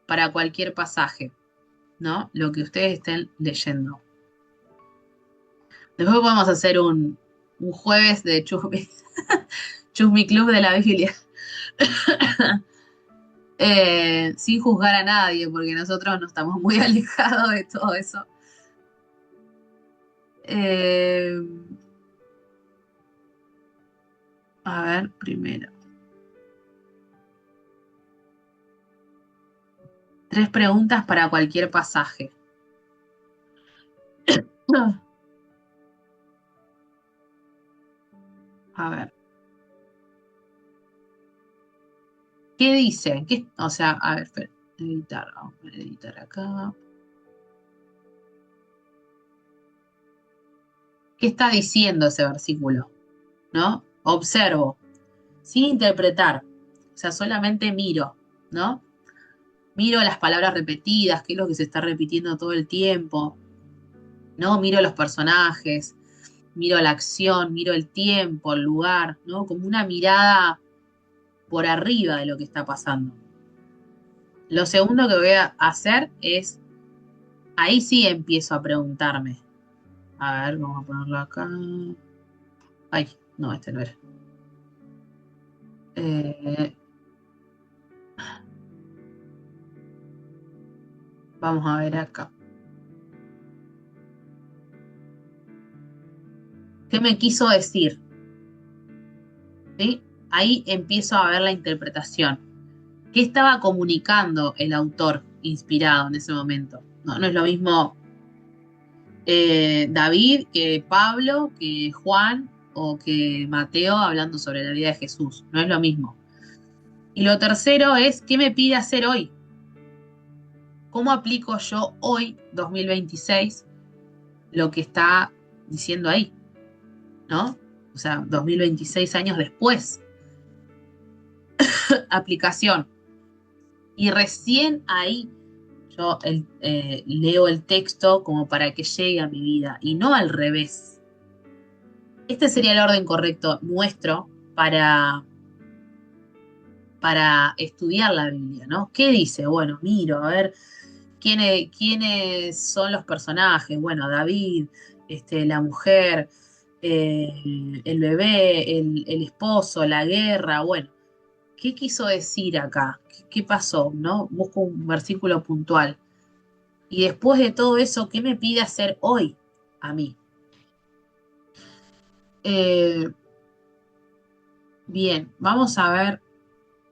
[SPEAKER 1] para cualquier pasaje, ¿no? Lo que ustedes estén leyendo. Después podemos hacer un jueves de Chusmi, Chusmi Club de la Biblia. Sin juzgar a nadie, porque nosotros no estamos muy alejados de todo eso. Eh, a ver, primero. 3 preguntas para cualquier pasaje. A ver. ¿Qué dice? O sea, a ver, espera. Editar, vamos a editar acá. ¿Qué está diciendo ese versículo? ¿No? Observo, sin interpretar. O sea, solamente miro, ¿no? Miro las palabras repetidas, qué es lo que se está repitiendo todo el tiempo, ¿no? Miro los personajes, miro la acción, miro el tiempo, el lugar, ¿no? Como una mirada por arriba de lo que está pasando. Lo segundo que voy a hacer es, ahí sí empiezo a preguntarme. A ver, vamos a ponerlo acá. Ay, no, este no era. Eh, Vamos a ver acá. ¿Qué me quiso decir? ¿Sí? Ahí empiezo a ver la interpretación. ¿Qué estaba comunicando el autor inspirado en ese momento? No, no es lo mismo David que Pablo, que Juan o que Mateo hablando sobre la vida de Jesús. No es lo mismo. Y lo tercero es, ¿qué me pide hacer hoy? ¿Cómo aplico yo hoy, 2026, lo que está diciendo ahí, ¿no? O sea, 2026 años después, aplicación. Y recién ahí yo leo el texto como para que llegue a mi vida y no al revés. Este sería el orden correcto nuestro para estudiar la Biblia, ¿no? ¿Qué dice? Bueno, miro, a ver, ¿quiénes son los personajes? Bueno, David, la mujer, el bebé, el esposo, la guerra, bueno, ¿qué quiso decir acá? ¿Qué pasó? ¿No? Busco un versículo puntual. Y después de todo eso, ¿qué me pide hacer hoy a mí? Eh, bien, vamos a ver,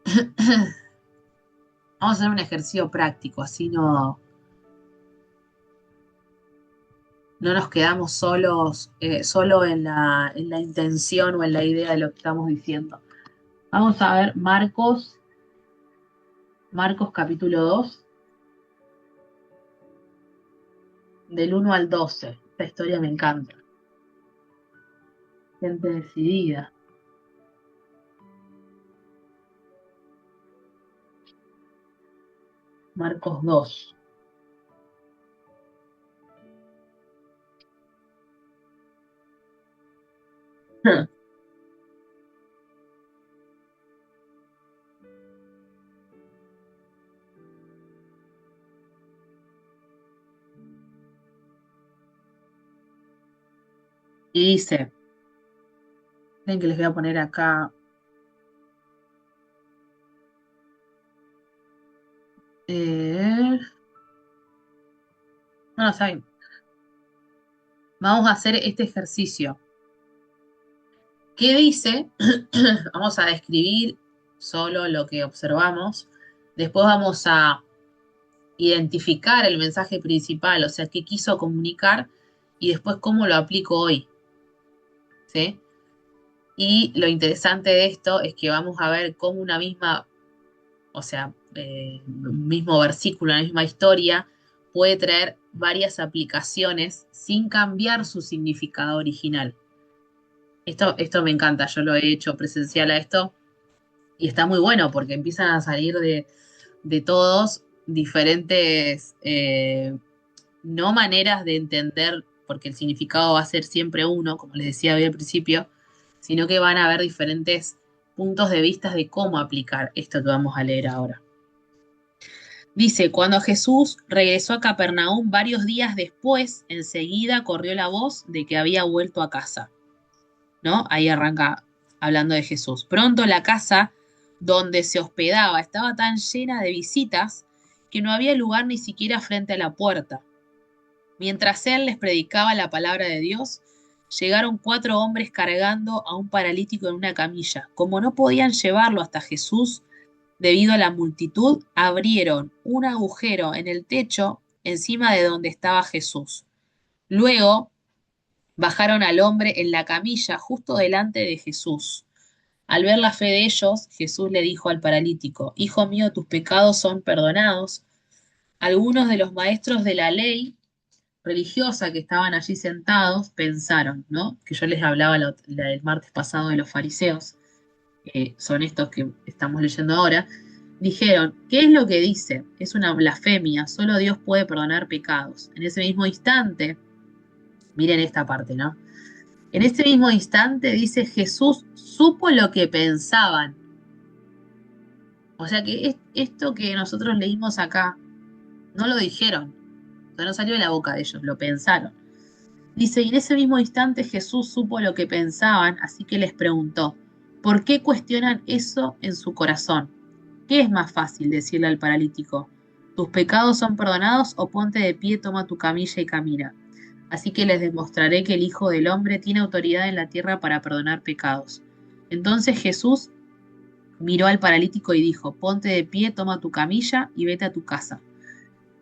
[SPEAKER 1] vamos a hacer un ejercicio práctico, así no nos quedamos solos, solo en la intención o en la idea de lo que estamos diciendo. Vamos a ver Marcos capítulo 2 del 1 al 12. Esta historia me encanta. Gente decidida. Marcos 2. Y dice, ven que les voy a poner acá. Eh, no, saben. Vamos a hacer este ejercicio. ¿Qué dice? Vamos a describir solo lo que observamos. Después vamos a identificar el mensaje principal, o sea, qué quiso comunicar y después cómo lo aplico hoy. ¿Sí? Y lo interesante de esto es que vamos a ver cómo una misma, o sea, un mismo versículo, una misma historia, puede traer varias aplicaciones sin cambiar su significado original. Esto me encanta, yo lo he hecho presencial a esto y está muy bueno porque empiezan a salir de todos diferentes, no maneras de entender, porque el significado va a ser siempre uno, como les decía hoy al principio, sino que van a haber diferentes puntos de vista de cómo aplicar esto que vamos a leer ahora. Dice, cuando Jesús regresó a Capernaum varios días después, enseguida corrió la voz de que había vuelto a casa. ¿No? Ahí arranca hablando de Jesús. Pronto la casa donde se hospedaba estaba tan llena de visitas que no había lugar ni siquiera frente a la puerta. Mientras él les predicaba la palabra de Dios, llegaron 4 hombres cargando a un paralítico en una camilla. Como no podían llevarlo hasta Jesús, debido a la multitud, abrieron un agujero en el techo encima de donde estaba Jesús. Luego bajaron al hombre en la camilla justo delante de Jesús. Al ver la fe de ellos, Jesús le dijo al paralítico, Hijo mío, tus pecados son perdonados. Algunos de los maestros de la ley religiosa que estaban allí sentados pensaron, ¿no? Que yo les hablaba el martes pasado de los fariseos, son estos que estamos leyendo ahora, dijeron, ¿qué es lo que dice? Es una blasfemia, solo Dios puede perdonar pecados. En ese mismo instante, miren esta parte, ¿no? En ese mismo instante dice Jesús supo lo que pensaban. O sea que esto que nosotros leímos acá no lo dijeron, o sea, no salió de la boca de ellos, lo pensaron. Dice, y en ese mismo instante Jesús supo lo que pensaban, así que les preguntó, ¿por qué cuestionan eso en su corazón? ¿Qué es más fácil decirle al paralítico? ¿Tus pecados son perdonados o ponte de pie, toma tu camilla y camina? Así que les demostraré que el Hijo del Hombre tiene autoridad en la tierra para perdonar pecados. Entonces Jesús miró al paralítico y dijo, ponte de pie, toma tu camilla y vete a tu casa.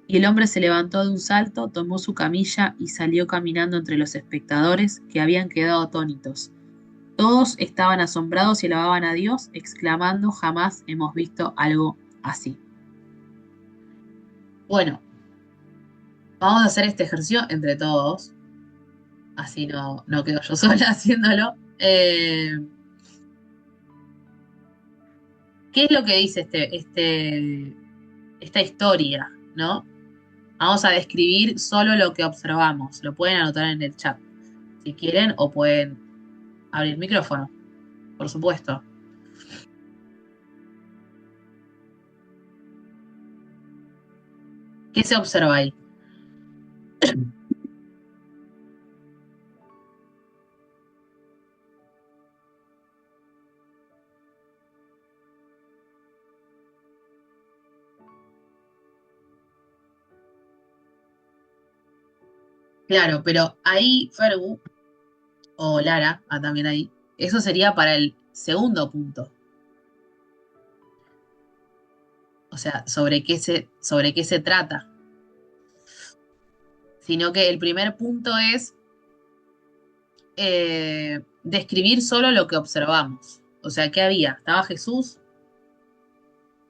[SPEAKER 1] Y el hombre se levantó de un salto, tomó su camilla y salió caminando entre los espectadores que habían quedado atónitos. Todos estaban asombrados y alababan a Dios, exclamando, jamás hemos visto algo así. Bueno, vamos a hacer este ejercicio entre todos. así no quedo yo sola haciéndolo. ¿Qué es lo que dice esta historia, ¿no? Vamos a describir solo lo que observamos. Lo pueden anotar en el chat, si quieren, o pueden abrir el micrófono, por supuesto. ¿Qué se observa ahí? Claro, pero ahí, Fergu, o Lara, también ahí, eso sería para el segundo punto. O sea, sobre qué se trata. Sino que el primer punto es describir solo lo que observamos. O sea, ¿qué había? Estaba Jesús,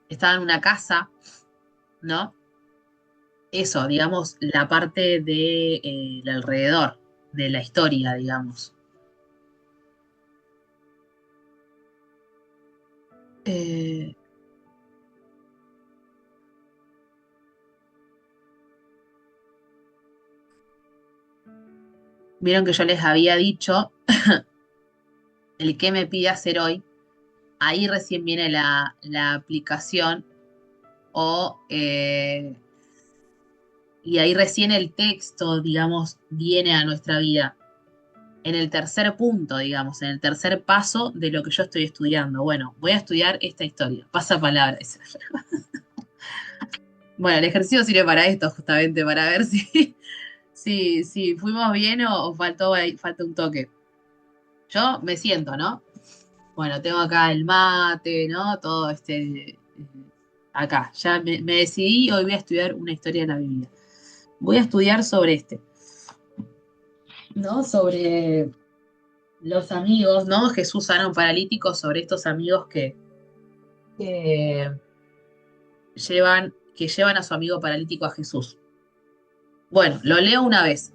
[SPEAKER 1] estaba en una casa, ¿no? Eso, digamos, la parte de, el alrededor, de la historia, digamos. Eh, Vieron que yo les había dicho el que me pide hacer hoy. Ahí recién viene la aplicación o y ahí recién el texto, digamos, viene a nuestra vida. En el tercer punto, digamos, en el tercer paso de lo que yo estoy estudiando. Bueno, voy a estudiar esta historia. Pasa palabra. Bueno, el ejercicio sirve para esto, justamente, para ver si fuimos bien o falta un toque. Yo me siento, ¿no? Bueno, tengo acá el mate, ¿no? Todo acá. Ya me decidí, hoy voy a estudiar una historia de la Biblia. Voy a estudiar sobre ¿no? Sobre los amigos, ¿no? Jesús sana a un paralítico, sobre estos amigos que que llevan a su amigo paralítico a Jesús. Bueno, lo leo una vez,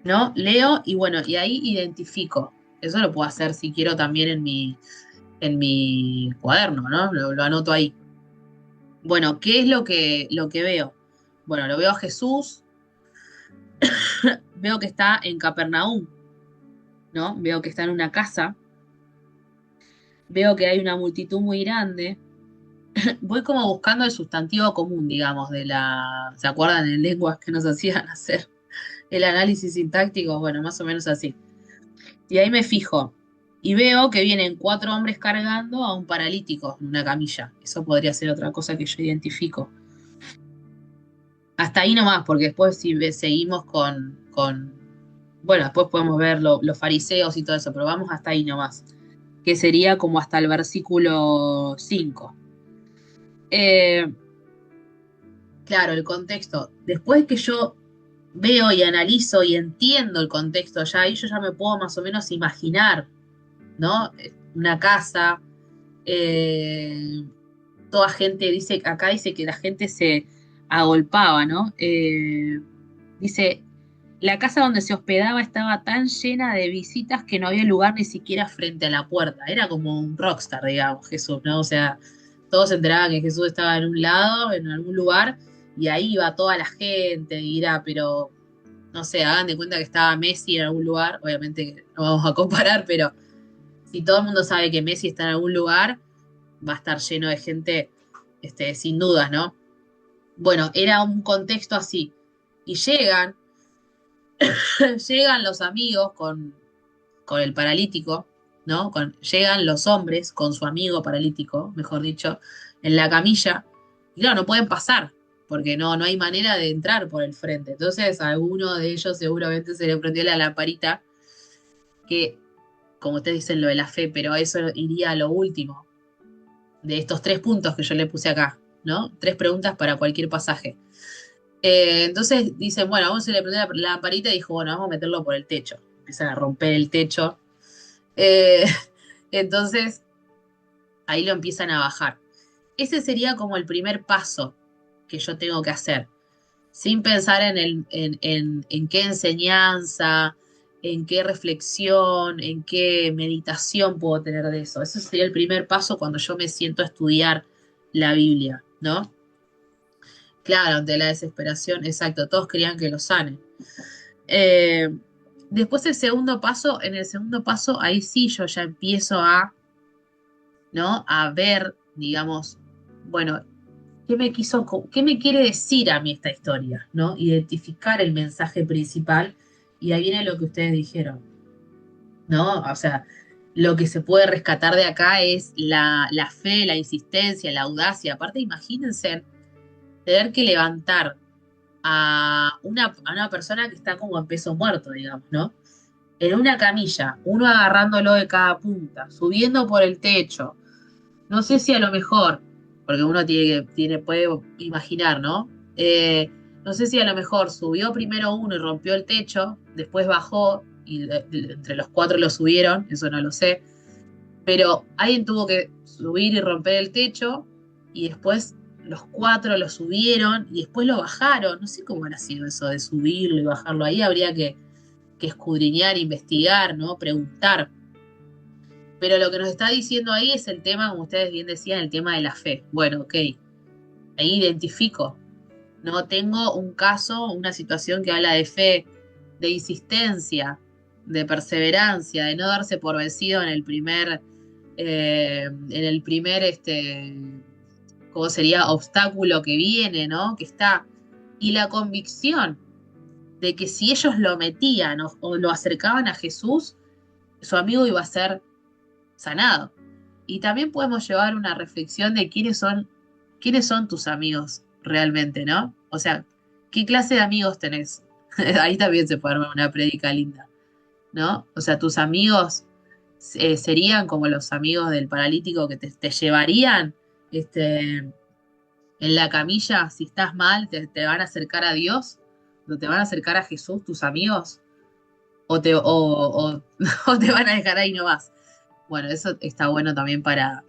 [SPEAKER 1] ¿no? Leo y bueno, y ahí identifico. Eso lo puedo hacer si quiero también en mi cuaderno, ¿no? Lo anoto ahí. Bueno, ¿qué es lo que veo? Bueno, lo veo a Jesús, veo que está en Capernaum, ¿no? Veo que está en una casa, veo que hay una multitud muy grande. Voy como buscando el sustantivo común, digamos, ¿se acuerdan en lenguas que nos hacían hacer el análisis sintáctico? Bueno, más o menos así. Y ahí me fijo. Y veo que vienen cuatro hombres cargando a un paralítico en una camilla. Eso podría ser otra cosa que yo identifico. Hasta ahí nomás, porque después si seguimos bueno, después podemos ver los fariseos y todo eso, pero vamos hasta ahí nomás, que sería como hasta el versículo 5. Eh, claro, el contexto. Después que yo veo y analizo y entiendo el contexto ya, ahí yo ya me puedo más o menos imaginar, ¿no? Una casa, eh, toda gente, acá dice que la gente se agolpaba, ¿no? Dice, la casa donde se hospedaba estaba tan llena de visitas que no había lugar ni siquiera frente a la puerta. Era como un rockstar, digamos, Jesús, ¿no? O sea, todos se enteraban que Jesús estaba en un lado, en algún lugar, y ahí iba toda la gente, y dirá, pero no sé, hagan de cuenta que estaba Messi en algún lugar, obviamente que no vamos a comparar, pero si todo el mundo sabe que Messi está en algún lugar, va a estar lleno de gente, sin dudas, ¿no? Bueno, era un contexto así. Y llegan los amigos con el paralítico, ¿no? Llegan los hombres con su amigo paralítico, mejor dicho, en la camilla, y claro, no pueden pasar, porque no hay manera de entrar por el frente. Entonces, a alguno de ellos seguramente se le prendió la lamparita, que, como ustedes dicen, lo de la fe, pero eso iría a lo último de estos tres puntos que yo le puse acá, ¿no? Tres preguntas para cualquier pasaje. Entonces dicen, bueno, vamos a le prendió la lamparita y dijo, bueno, vamos a meterlo por el techo. Empiezan a romper el techo. Eh, entonces ahí lo empiezan a bajar. Ese sería como el primer paso que yo tengo que hacer. sin pensar en qué enseñanza, en qué reflexión, en qué meditación puedo tener de eso. Ese sería el primer paso cuando yo me siento a estudiar la Biblia, ¿no? Claro, ante la desesperación, exacto, todos querían que lo sane. Eh, Después el segundo paso, en el segundo paso, ahí sí yo ya empiezo a, ¿no? A ver, digamos, bueno, qué me quiere decir a mí esta historia, ¿no? Identificar el mensaje principal y ahí viene lo que ustedes dijeron, ¿no? O sea, lo que se puede rescatar de acá es la fe, la insistencia, la audacia. Aparte, imagínense tener que levantar a una persona que está como en peso muerto, digamos, ¿no? En una camilla, uno agarrándolo de cada punta, subiendo por el techo. No sé si a lo mejor, porque uno puede imaginar, ¿no? No sé si a lo mejor subió primero uno y rompió el techo, después bajó y entre los cuatro lo subieron, eso no lo sé, pero alguien tuvo que subir y romper el techo y después los cuatro lo subieron y después lo bajaron. No sé cómo habrá sido eso de subirlo y bajarlo. Ahí habría que escudriñar, investigar, ¿no? Preguntar. Pero lo que nos está diciendo ahí es el tema, como ustedes bien decían, el tema de la fe. Bueno, ok, ahí identifico. No tengo un caso, una situación que habla de fe, de insistencia, de perseverancia, de no darse por vencido en el primer, ¿cómo sería? Obstáculo que viene, ¿no? Que está. Y la convicción de que si ellos lo metían o lo acercaban a Jesús, su amigo iba a ser sanado. Y también podemos llevar una reflexión de quiénes son tus amigos realmente, ¿no? O sea, ¿qué clase de amigos tenés? Ahí también se puede armar una prédica linda, ¿no? O sea, tus amigos serían como los amigos del paralítico que te llevarían en la camilla si estás mal, te van a acercar a Dios, no te van a acercar a Jesús, tus amigos, o te van a dejar ahí nomás. Bueno, eso está bueno también para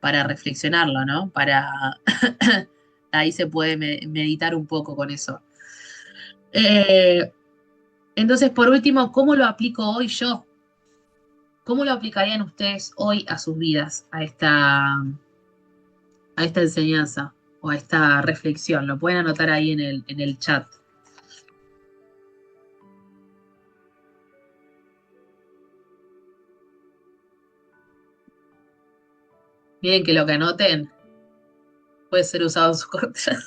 [SPEAKER 1] reflexionarlo, ¿no? Ahí se puede meditar un poco con eso. Eh, entonces, por último, ¿cómo lo aplico hoy yo? ¿Cómo lo aplicarían ustedes hoy a sus vidas, a esta enseñanza o a esta reflexión? Lo pueden anotar ahí en el chat. Miren que lo que anoten puede ser usado en su contra.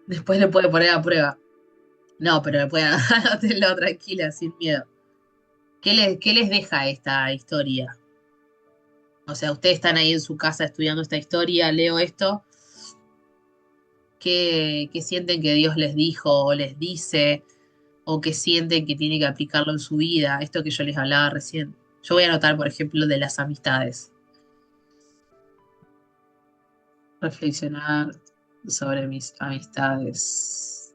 [SPEAKER 1] Después le puede poner a prueba. No, pero le pueden anotarlo tranquila, sin miedo. Qué les deja esta historia? O sea, ustedes están ahí en su casa estudiando esta historia, leo esto, ¿qué sienten que Dios les dijo o les dice? ¿O qué sienten que tiene que aplicarlo en su vida? Esto que yo les hablaba recién. Yo voy a anotar, por ejemplo, de las amistades. Reflexionar sobre mis amistades.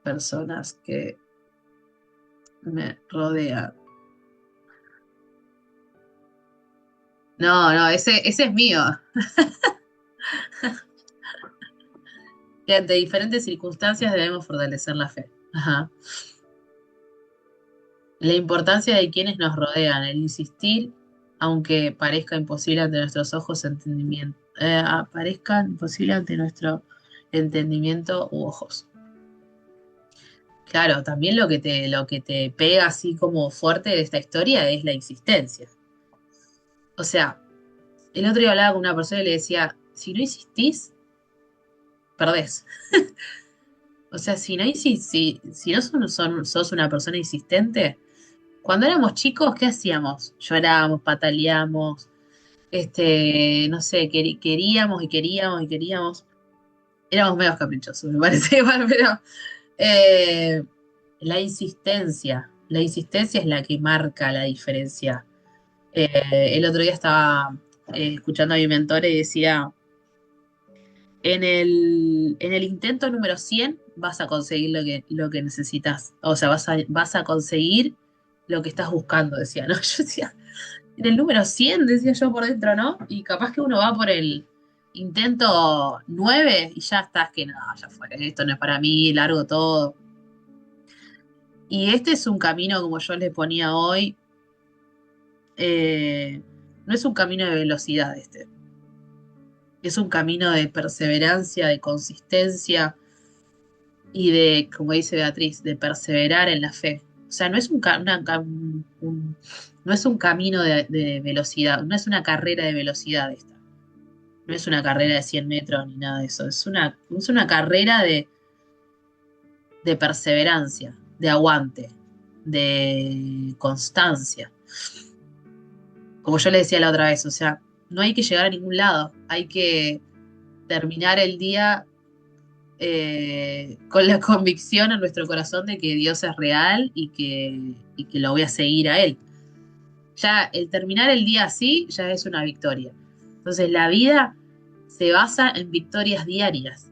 [SPEAKER 1] Personas que me rodean. No, no, ese es mío. Que ante diferentes circunstancias debemos fortalecer la fe. Ajá. La importancia de quienes nos rodean, el insistir, aunque parezca imposible ante nuestros ojos, entendimiento, parezca imposible ante nuestro entendimiento u ojos. Claro, también lo que te pega así como fuerte de esta historia es la insistencia. O sea, el otro día hablaba con una persona y le decía, si no insistís, perdés. O sea, si no sos una persona insistente, cuando éramos chicos, ¿qué hacíamos? Llorábamos, pataleábamos, no sé, queríamos y queríamos y queríamos. Éramos medio caprichosos, me parece igual, pero eh, la insistencia es la que marca la diferencia. El otro día estaba escuchando a mi mentor y decía, en el intento número 100 vas a conseguir lo que necesitas. O sea, vas a conseguir lo que estás buscando, decía, ¿no? Yo decía, en el número 100 decía yo por dentro, ¿no? Y capaz que uno va intento 9 y ya estás que no, ya fue, esto no es para mí, largo todo. Y este es un camino, como yo les ponía hoy, eh, no es un camino de velocidad este, es un camino de perseverancia, de consistencia y de, como dice Beatriz, de perseverar en la fe. O sea, no es no es un camino de velocidad, no es una carrera de velocidad esta. No es una carrera de 100 metros ni nada de eso. Es una carrera de perseverancia, de aguante, de constancia. Como yo le decía la otra vez, o sea, no hay que llegar a ningún lado, hay que terminar el día con la convicción en nuestro corazón de que Dios es real y que lo voy a seguir a Él. Ya el terminar el día así ya es una victoria. Entonces la vida se basa en victorias diarias.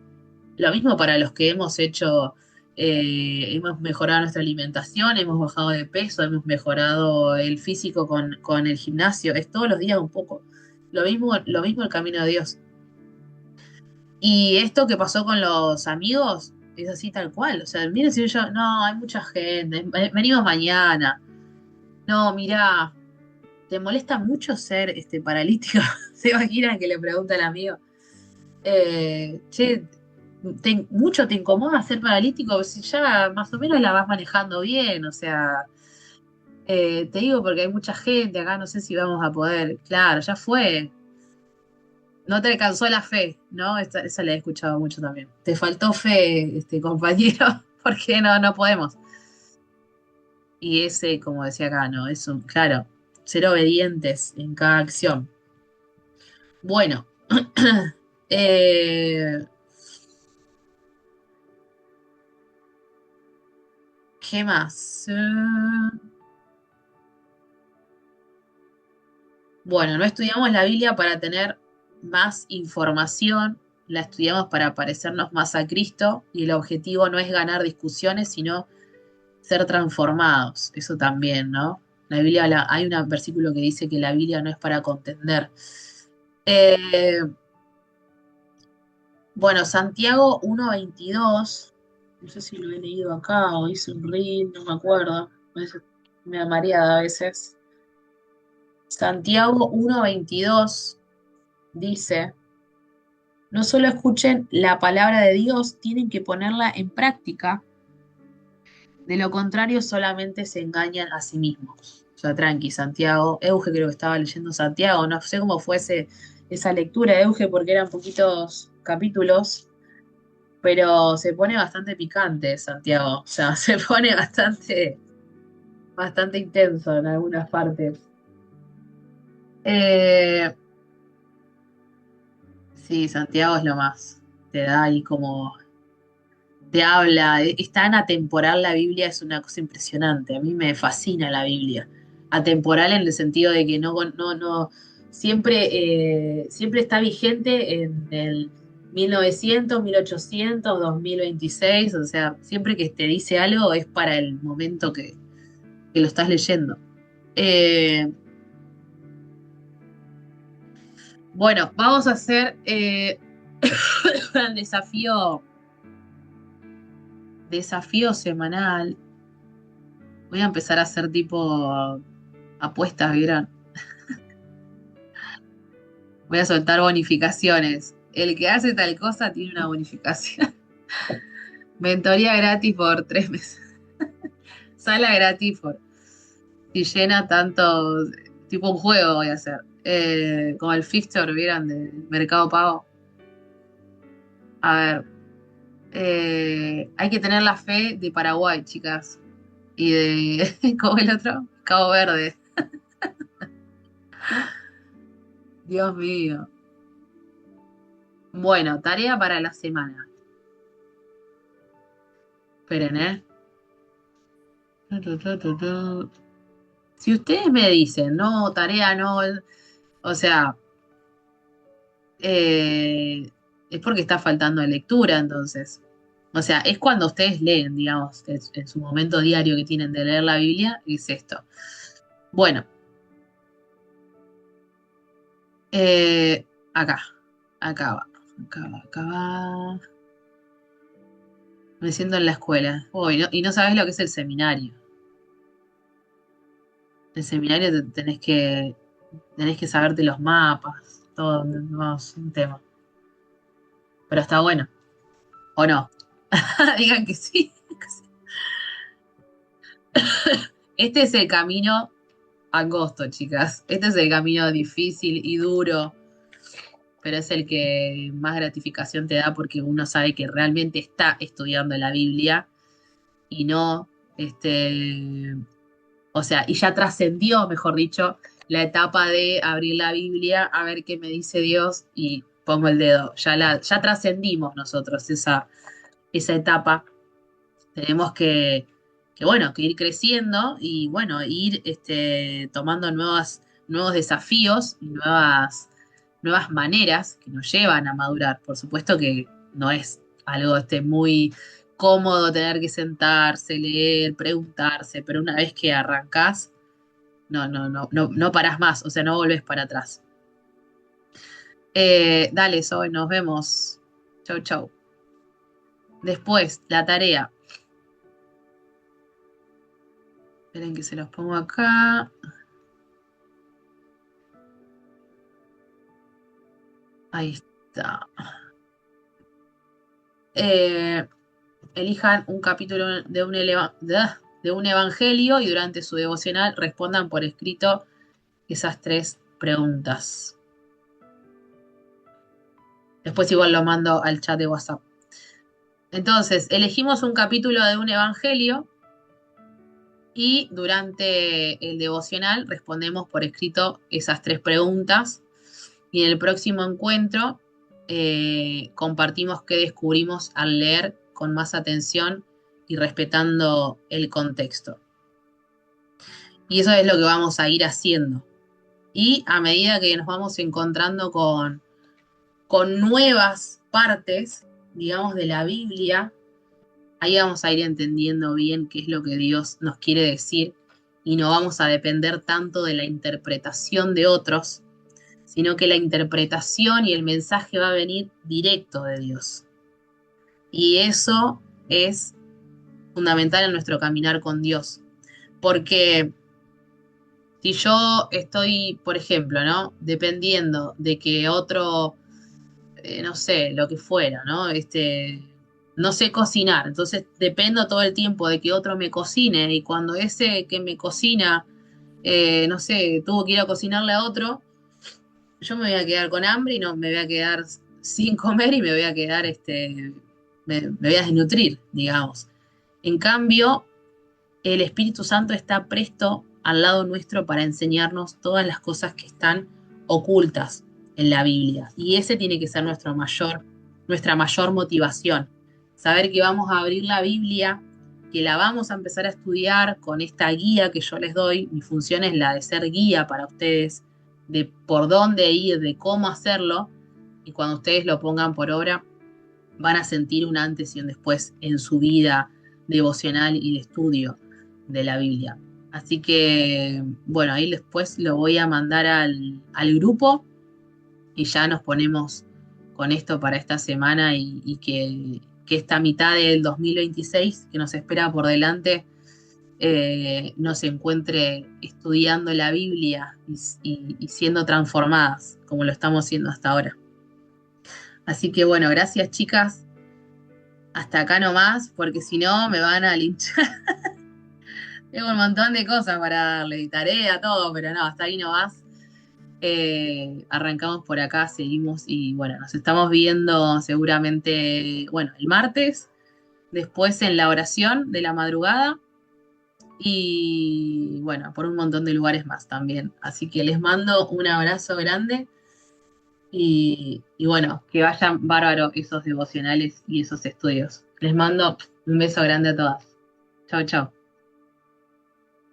[SPEAKER 1] Lo mismo para los que hemos hecho, hemos mejorado nuestra alimentación, hemos bajado de peso, hemos mejorado el físico con el gimnasio, es todos los días un poco. Lo mismo el camino de Dios. Y esto que pasó con los amigos es así tal cual. O sea, miren si yo, no, hay mucha gente, venimos mañana. No, mirá, ¿te molesta mucho ser paralítico? ¿Se imaginan que le pregunta al amigo? Che, ¿mucho te incomoda ser paralítico? Si ya más o menos la vas manejando bien, o sea, te digo porque hay mucha gente acá, no sé si vamos a poder. Claro, ya fue. No te alcanzó la fe, ¿no? Esa la he escuchado mucho también. Te faltó fe, compañero, porque no podemos. Y ese, como decía acá, ¿no? Es un, claro, ser obedientes en cada acción. Bueno, eh, ¿qué más? Bueno, no estudiamos la Biblia para tener más información, la estudiamos para parecernos más a Cristo y el objetivo no es ganar discusiones, sino ser transformados, eso también, ¿no? La Biblia, hay un versículo que dice que la Biblia no es para contender. Eh, bueno, Santiago 1:22, no sé si lo he leído acá o hice un reel, no me acuerdo, a veces me da mareada a veces. Santiago 1:22 dice, no solo escuchen la palabra de Dios, tienen que ponerla en práctica. De lo contrario, solamente se engañan a sí mismos. O sea, tranqui, Santiago. Euge creo que estaba leyendo Santiago. No sé cómo fue esa lectura, Euge, porque eran poquitos capítulos, pero se pone bastante picante, Santiago. O sea, se pone bastante intenso en algunas partes. Eh, sí, Santiago es lo más. Te da ahí como te habla, es tan atemporal la Biblia, es una cosa impresionante. A mí me fascina la Biblia. Atemporal en el sentido de que siempre está vigente en el 1900, 1800, 2026, o sea, siempre que te dice algo es para el momento que lo estás leyendo. Eh, bueno, vamos a hacer el desafío semanal. Voy a empezar a hacer tipo apuestas, ¿vieron? Voy a soltar bonificaciones. El que hace tal cosa tiene una bonificación. Mentoría gratis por 3 meses. Sala gratis por. Si llena tanto. Tipo un juego voy a hacer. Como el fixture, ¿vieron? De Mercado Pago. A ver. Hay que tener la fe de Paraguay, chicas. Y de. ¿Cómo el otro? Cabo Verde. Dios mío. Bueno, tarea para la semana. Esperen, ¿eh? Tu, tu, tu, tu, tu. Si ustedes me dicen, no, tarea no, o sea, es porque está faltando de lectura, entonces. O sea, es cuando ustedes leen, digamos, en su momento diario que tienen de leer la Biblia, es esto. Bueno, acá. Acá va, acá va, acá va. Me siento en la escuela. Uy, y no sabes lo que es el seminario. El seminario tenés que saberte los mapas, todo, no, es un tema. Pero está bueno, ¿o no? Digan que sí. Este es el camino angosto, chicas. Este es el camino difícil y duro, pero es el que más gratificación te da porque uno sabe que realmente está estudiando la Biblia y no, este, o sea, y ya trascendió, mejor dicho, la etapa de abrir la Biblia a ver qué me dice Dios y pongo el dedo. Ya trascendimos nosotros esa etapa. Tenemos bueno, que ir creciendo y bueno, ir tomando nuevos desafíos y nuevas maneras que nos llevan a madurar. Por supuesto que no es algo muy cómodo tener que sentarse, leer, preguntarse, pero una vez que arrancás, no parás más, o sea, no volvés para atrás. Dale, Zoe, nos vemos. Chau, chau. Después, la tarea. Esperen que se los pongo acá. Ahí está. Eh, Elijan un capítulo de un evangelio y durante su devocional respondan por escrito esas tres preguntas. Después igual lo mando al chat de WhatsApp. Entonces, elegimos un capítulo de un evangelio y durante el devocional respondemos por escrito esas tres preguntas. Y en el próximo encuentro compartimos qué descubrimos al leer con más atención y respetando el contexto. Y eso es lo que vamos a ir haciendo. Y a medida que nos vamos encontrando con nuevas partes, digamos, de la Biblia, ahí vamos a ir entendiendo bien qué es lo que Dios nos quiere decir y no vamos a depender tanto de la interpretación de otros, sino que la interpretación y el mensaje va a venir directo de Dios. Y eso es fundamental en nuestro caminar con Dios. Porque si yo estoy, por ejemplo, ¿no? Dependiendo de que otro, no sé, lo que fuera, ¿no? No sé cocinar, entonces dependo todo el tiempo de que otro me cocine y cuando ese que me cocina, no sé, tuvo que ir a cocinarle a otro, yo me voy a quedar con hambre y no me voy a quedar sin comer y me voy a quedar, me voy a desnutrir, digamos. En cambio, el Espíritu Santo está presto al lado nuestro para enseñarnos todas las cosas que están ocultas en la Biblia. Y ese tiene que ser nuestra mayor motivación. Saber que vamos a abrir la Biblia, que la vamos a empezar a estudiar con esta guía que yo les doy. Mi función es la de ser guía para ustedes, de por dónde ir, de cómo hacerlo. Y cuando ustedes lo pongan por obra, van a sentir un antes y un después en su vida devocional y de estudio de la Biblia. Así que, bueno, ahí después lo voy a mandar al grupo y ya nos ponemos con esto para esta semana y que esta mitad del 2026 que nos espera por delante nos encuentre estudiando la Biblia y siendo transformadas como lo estamos haciendo hasta ahora. Así que bueno, gracias chicas. Hasta acá nomás, porque si no me van a linchar. Tengo un montón de cosas para darle, y tarea, todo, pero no, hasta ahí no vas. Arrancamos por acá, seguimos y bueno, nos estamos viendo seguramente, bueno, el martes, después en la oración de la madrugada y bueno, por un montón de lugares más también. Así que les mando un abrazo grande y bueno, que vayan bárbaro esos devocionales y esos estudios. Les mando un beso grande a todas. Chau, chau.